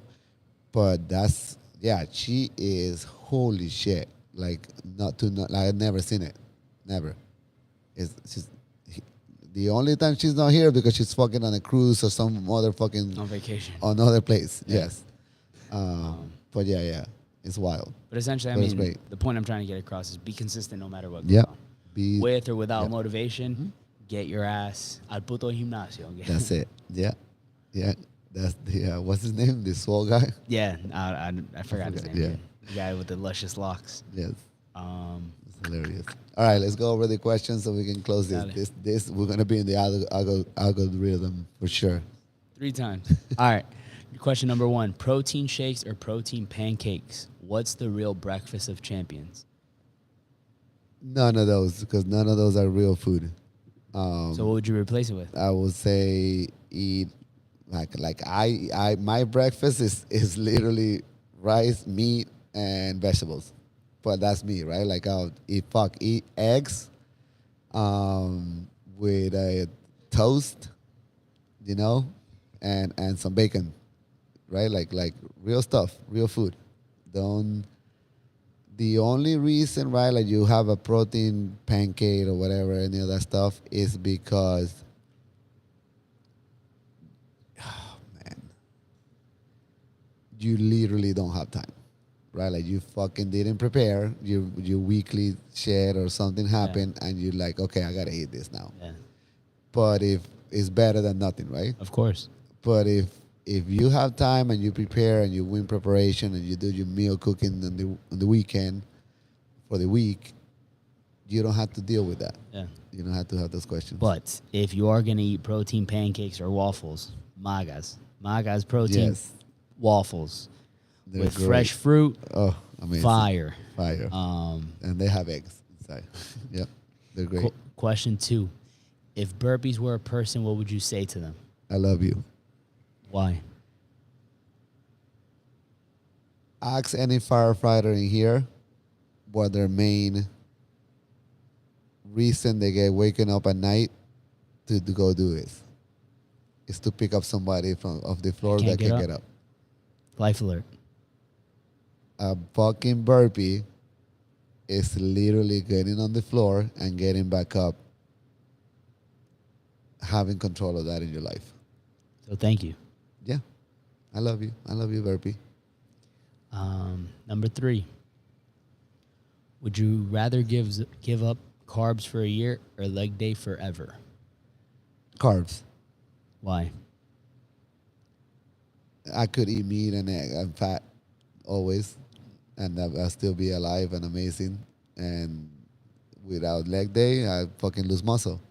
Speaker 2: But she is holy shit. Like like I've never seen it, never. The only time she's not here because she's fucking on a cruise or some other fucking
Speaker 1: On vacation.
Speaker 2: on another place.
Speaker 1: Yeah.
Speaker 2: Yes. But yeah, it's wild.
Speaker 1: But essentially,
Speaker 2: But it's great.
Speaker 1: the point I'm trying to get across is be consistent no matter what goes
Speaker 2: Yeah.
Speaker 1: on. With or without motivation, get your ass al puto gimnasio.
Speaker 2: That's it. Yeah. That's what's his name? The swole guy.
Speaker 1: Yeah, I forgot his name.
Speaker 2: Yeah.
Speaker 1: The guy with the luscious locks.
Speaker 2: Yes. It's hilarious. All right, let's go over the questions so we can close
Speaker 1: Dale.
Speaker 2: this. We're gonna be in the algorithm for sure.
Speaker 1: 3 times. All right. Question number 1: protein shakes or protein pancakes? What's the real breakfast of champions?
Speaker 2: None of those, because none of those are real food.
Speaker 1: So what would you replace it with?
Speaker 2: I would say eat my breakfast is literally rice, meat, and vegetables. But that's me, right? Like I'll eat eggs with a toast, and some bacon, right? Like real stuff, real food. The only reason, right, like you have a protein pancake or whatever, any of that stuff, is because, you literally don't have time, right? Like you fucking didn't prepare, your weekly shit or something happened, and you're like, okay, I gotta eat this now.
Speaker 1: Yeah.
Speaker 2: But if it's better than nothing, right?
Speaker 1: Of course.
Speaker 2: But if if you have time and you prepare and you win preparation and you do your meal cooking on the weekend for the week, you don't have to deal with that.
Speaker 1: Yeah.
Speaker 2: You don't have to have those questions.
Speaker 1: But if you are gonna eat protein pancakes or waffles, Maga's protein
Speaker 2: Yes.
Speaker 1: waffles
Speaker 2: They're
Speaker 1: with
Speaker 2: great.
Speaker 1: fresh fruit,
Speaker 2: Oh, amazing.
Speaker 1: fire.
Speaker 2: Fire. And they have eggs inside. Yep. They're great.
Speaker 1: Question 2: if burpees were a person, what would you say to them?
Speaker 2: I love you.
Speaker 1: Why?
Speaker 2: Ask any firefighter in here what their main reason they get waking up at night to go do is to pick up somebody from off the floor
Speaker 1: Can't
Speaker 2: that
Speaker 1: get
Speaker 2: can
Speaker 1: up?
Speaker 2: get up.
Speaker 1: Life alert.
Speaker 2: A fucking burpee is literally getting on the floor and getting back up, having control of that in your life.
Speaker 1: So thank you.
Speaker 2: Yeah. I love you. I love you, burpee.
Speaker 1: Number 3: would you rather give up carbs for a year or leg day forever?
Speaker 2: Carbs.
Speaker 1: Why?
Speaker 2: I could eat meat and egg and fat always, and I'll still be alive and amazing. And without leg day, I fucking lose muscle.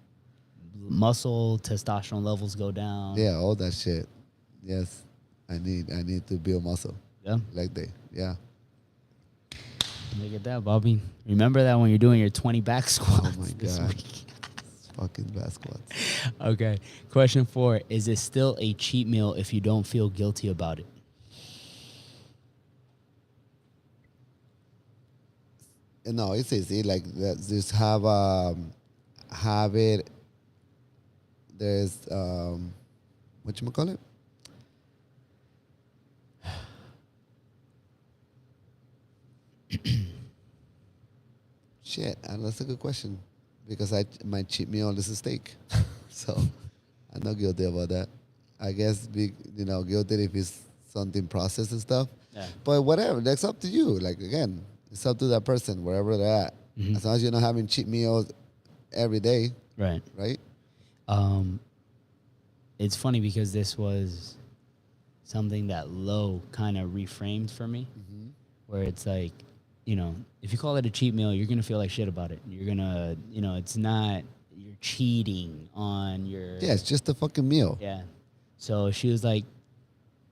Speaker 1: Muscle, testosterone levels go down.
Speaker 2: Yeah, all that shit. Yes, I need to build muscle.
Speaker 1: Yeah.
Speaker 2: Leg day. Yeah.
Speaker 1: Look at that, Bobby. Remember that when you're doing your 20 back squats.
Speaker 2: Oh my
Speaker 1: this
Speaker 2: God.
Speaker 1: week.
Speaker 2: Fucking back squats.
Speaker 1: Okay. Question 4: is it still a cheat meal if you don't feel guilty about it?
Speaker 2: No, it's easy. Like just have it. There's what you call it? Shit, that's a good question because my cheat meal is a steak, so I'm not guilty about that. I guess guilty if it's something processed and stuff.
Speaker 1: Yeah.
Speaker 2: But whatever, that's up to you. Like again, it's up to that person wherever they're at.
Speaker 1: Mhm.
Speaker 2: As long as you're not having cheat meals every day,
Speaker 1: Right.
Speaker 2: right?
Speaker 1: It's funny because this was something that Lo kind of reframed for me, where it's like, if you call it a cheat meal, you're going to feel like shit about it. You're going to, it's not, you're cheating on your...
Speaker 2: Yeah, it's just a fucking meal.
Speaker 1: Yeah. So she was like,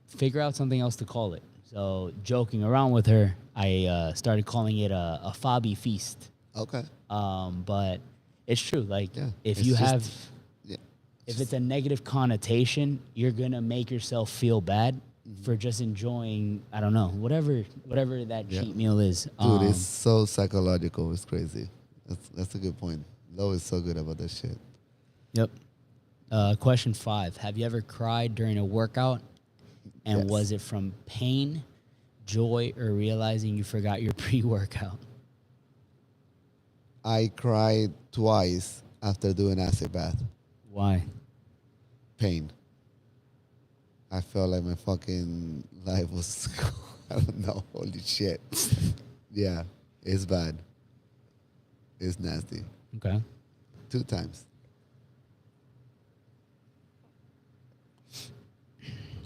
Speaker 1: figure out something else to call it. So joking around with her, I started calling it a Fabi feast.
Speaker 2: Okay.
Speaker 1: But it's true. Like,
Speaker 2: Yeah,
Speaker 1: if
Speaker 2: it's
Speaker 1: you
Speaker 2: just-
Speaker 1: have...
Speaker 2: Yeah.
Speaker 1: If it's a negative connotation, you're going to make yourself feel bad for just enjoying, I don't know, whatever that
Speaker 2: Yeah.
Speaker 1: cheat meal is.
Speaker 2: Dude, it's so psychological. It's crazy. That's a good point. Lo is so good about that shit.
Speaker 1: Yep. Question 5. Have you ever cried during a workout? And
Speaker 2: Yes.
Speaker 1: was it from pain, joy, or realizing you forgot your pre-workout?
Speaker 2: I cried twice after doing acid bath.
Speaker 1: Why?
Speaker 2: Pain. I felt like my fucking life was, I don't know, holy shit. Yeah, it's bad. It's nasty.
Speaker 1: Okay.
Speaker 2: 2 times.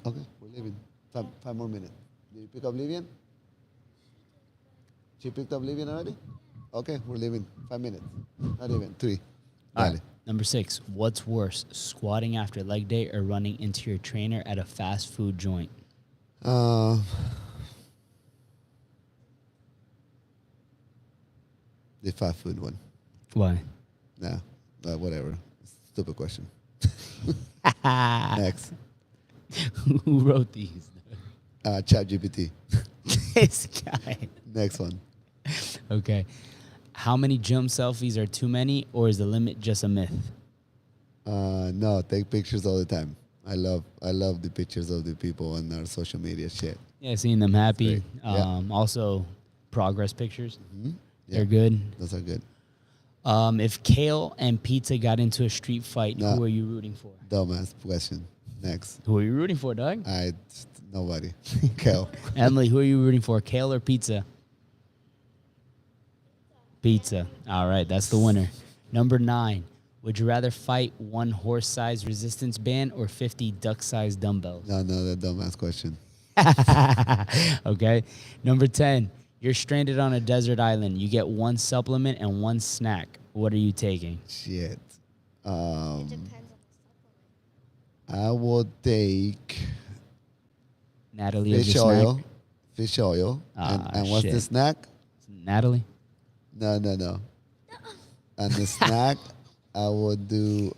Speaker 2: Okay, we're leaving. 5 more minutes. Did you pick up Livian? She picked up Livian already? Okay, we're leaving. 5 minutes. Not even. 3.
Speaker 1: All
Speaker 2: Dale.
Speaker 1: right. Number 6. What's worse, squatting after leg day or running into your trainer at a fast food joint?
Speaker 2: The fast food one.
Speaker 1: Why?
Speaker 2: Nah, whatever. Stupid question. Next.
Speaker 1: Who wrote these?
Speaker 2: ChatGPT.
Speaker 1: This guy.
Speaker 2: Next one.
Speaker 1: Okay. How many gym selfies are too many, or is the limit just a myth?
Speaker 2: No, take pictures all the time. I love the pictures of the people on our social media shit.
Speaker 1: Yeah, seeing them happy.
Speaker 2: Great. Yeah.
Speaker 1: Also, progress pictures.
Speaker 2: Yeah,
Speaker 1: They're good.
Speaker 2: those are good.
Speaker 1: If kale and pizza got into a street fight,
Speaker 2: Nah.
Speaker 1: who are you rooting for?
Speaker 2: Dumbass question. Next.
Speaker 1: Who are you rooting for, Doug?
Speaker 2: Nobody. Kel.
Speaker 1: Emily, who are you rooting for, kale or pizza? Pizza. All right, that's the winner. Number 9. Would you rather fight one horse-sized resistance band or 50 duck-sized dumbbells?
Speaker 2: No, that dumbass question.
Speaker 1: Okay. Number 10, you're stranded on a desert island. You get one supplement and one snack. What are you taking?
Speaker 2: Shit.
Speaker 3: It depends on the supplement.
Speaker 2: I will take
Speaker 1: Natalie as
Speaker 2: fish
Speaker 1: your
Speaker 2: oil.
Speaker 1: snack?
Speaker 2: Fish oil. And what's the
Speaker 1: shit.
Speaker 2: snack?
Speaker 1: Natalie?
Speaker 2: No. And the snack, I would do,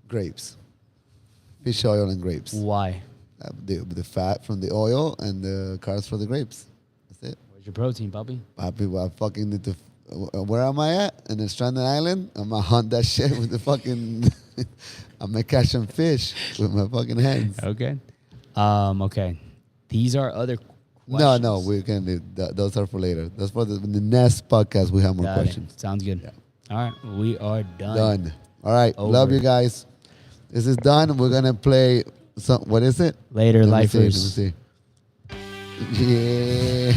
Speaker 2: grapes. Fish oil and grapes.
Speaker 1: Why?
Speaker 2: The fat from the oil and the carbs for the grapes. That's it.
Speaker 1: Where's your protein, puppy?
Speaker 2: People, I fucking need to. Where am I at? In the stranded island? I'm gonna hunt that shit with the fucking. I'm gonna catch some fish with my fucking hands.
Speaker 1: Okay. Okay. These are other questions.
Speaker 2: No, we can do those are for later. That's for the next podcast. We have more
Speaker 1: Got it.
Speaker 2: questions.
Speaker 1: Sounds good.
Speaker 2: Yeah.
Speaker 1: All right. We are done.
Speaker 2: Done. All right.
Speaker 1: Over.
Speaker 2: Love you guys. This is done. We're gonna play some. What is it?
Speaker 1: Later,
Speaker 2: Let me
Speaker 1: lifers.
Speaker 2: see. Yeah.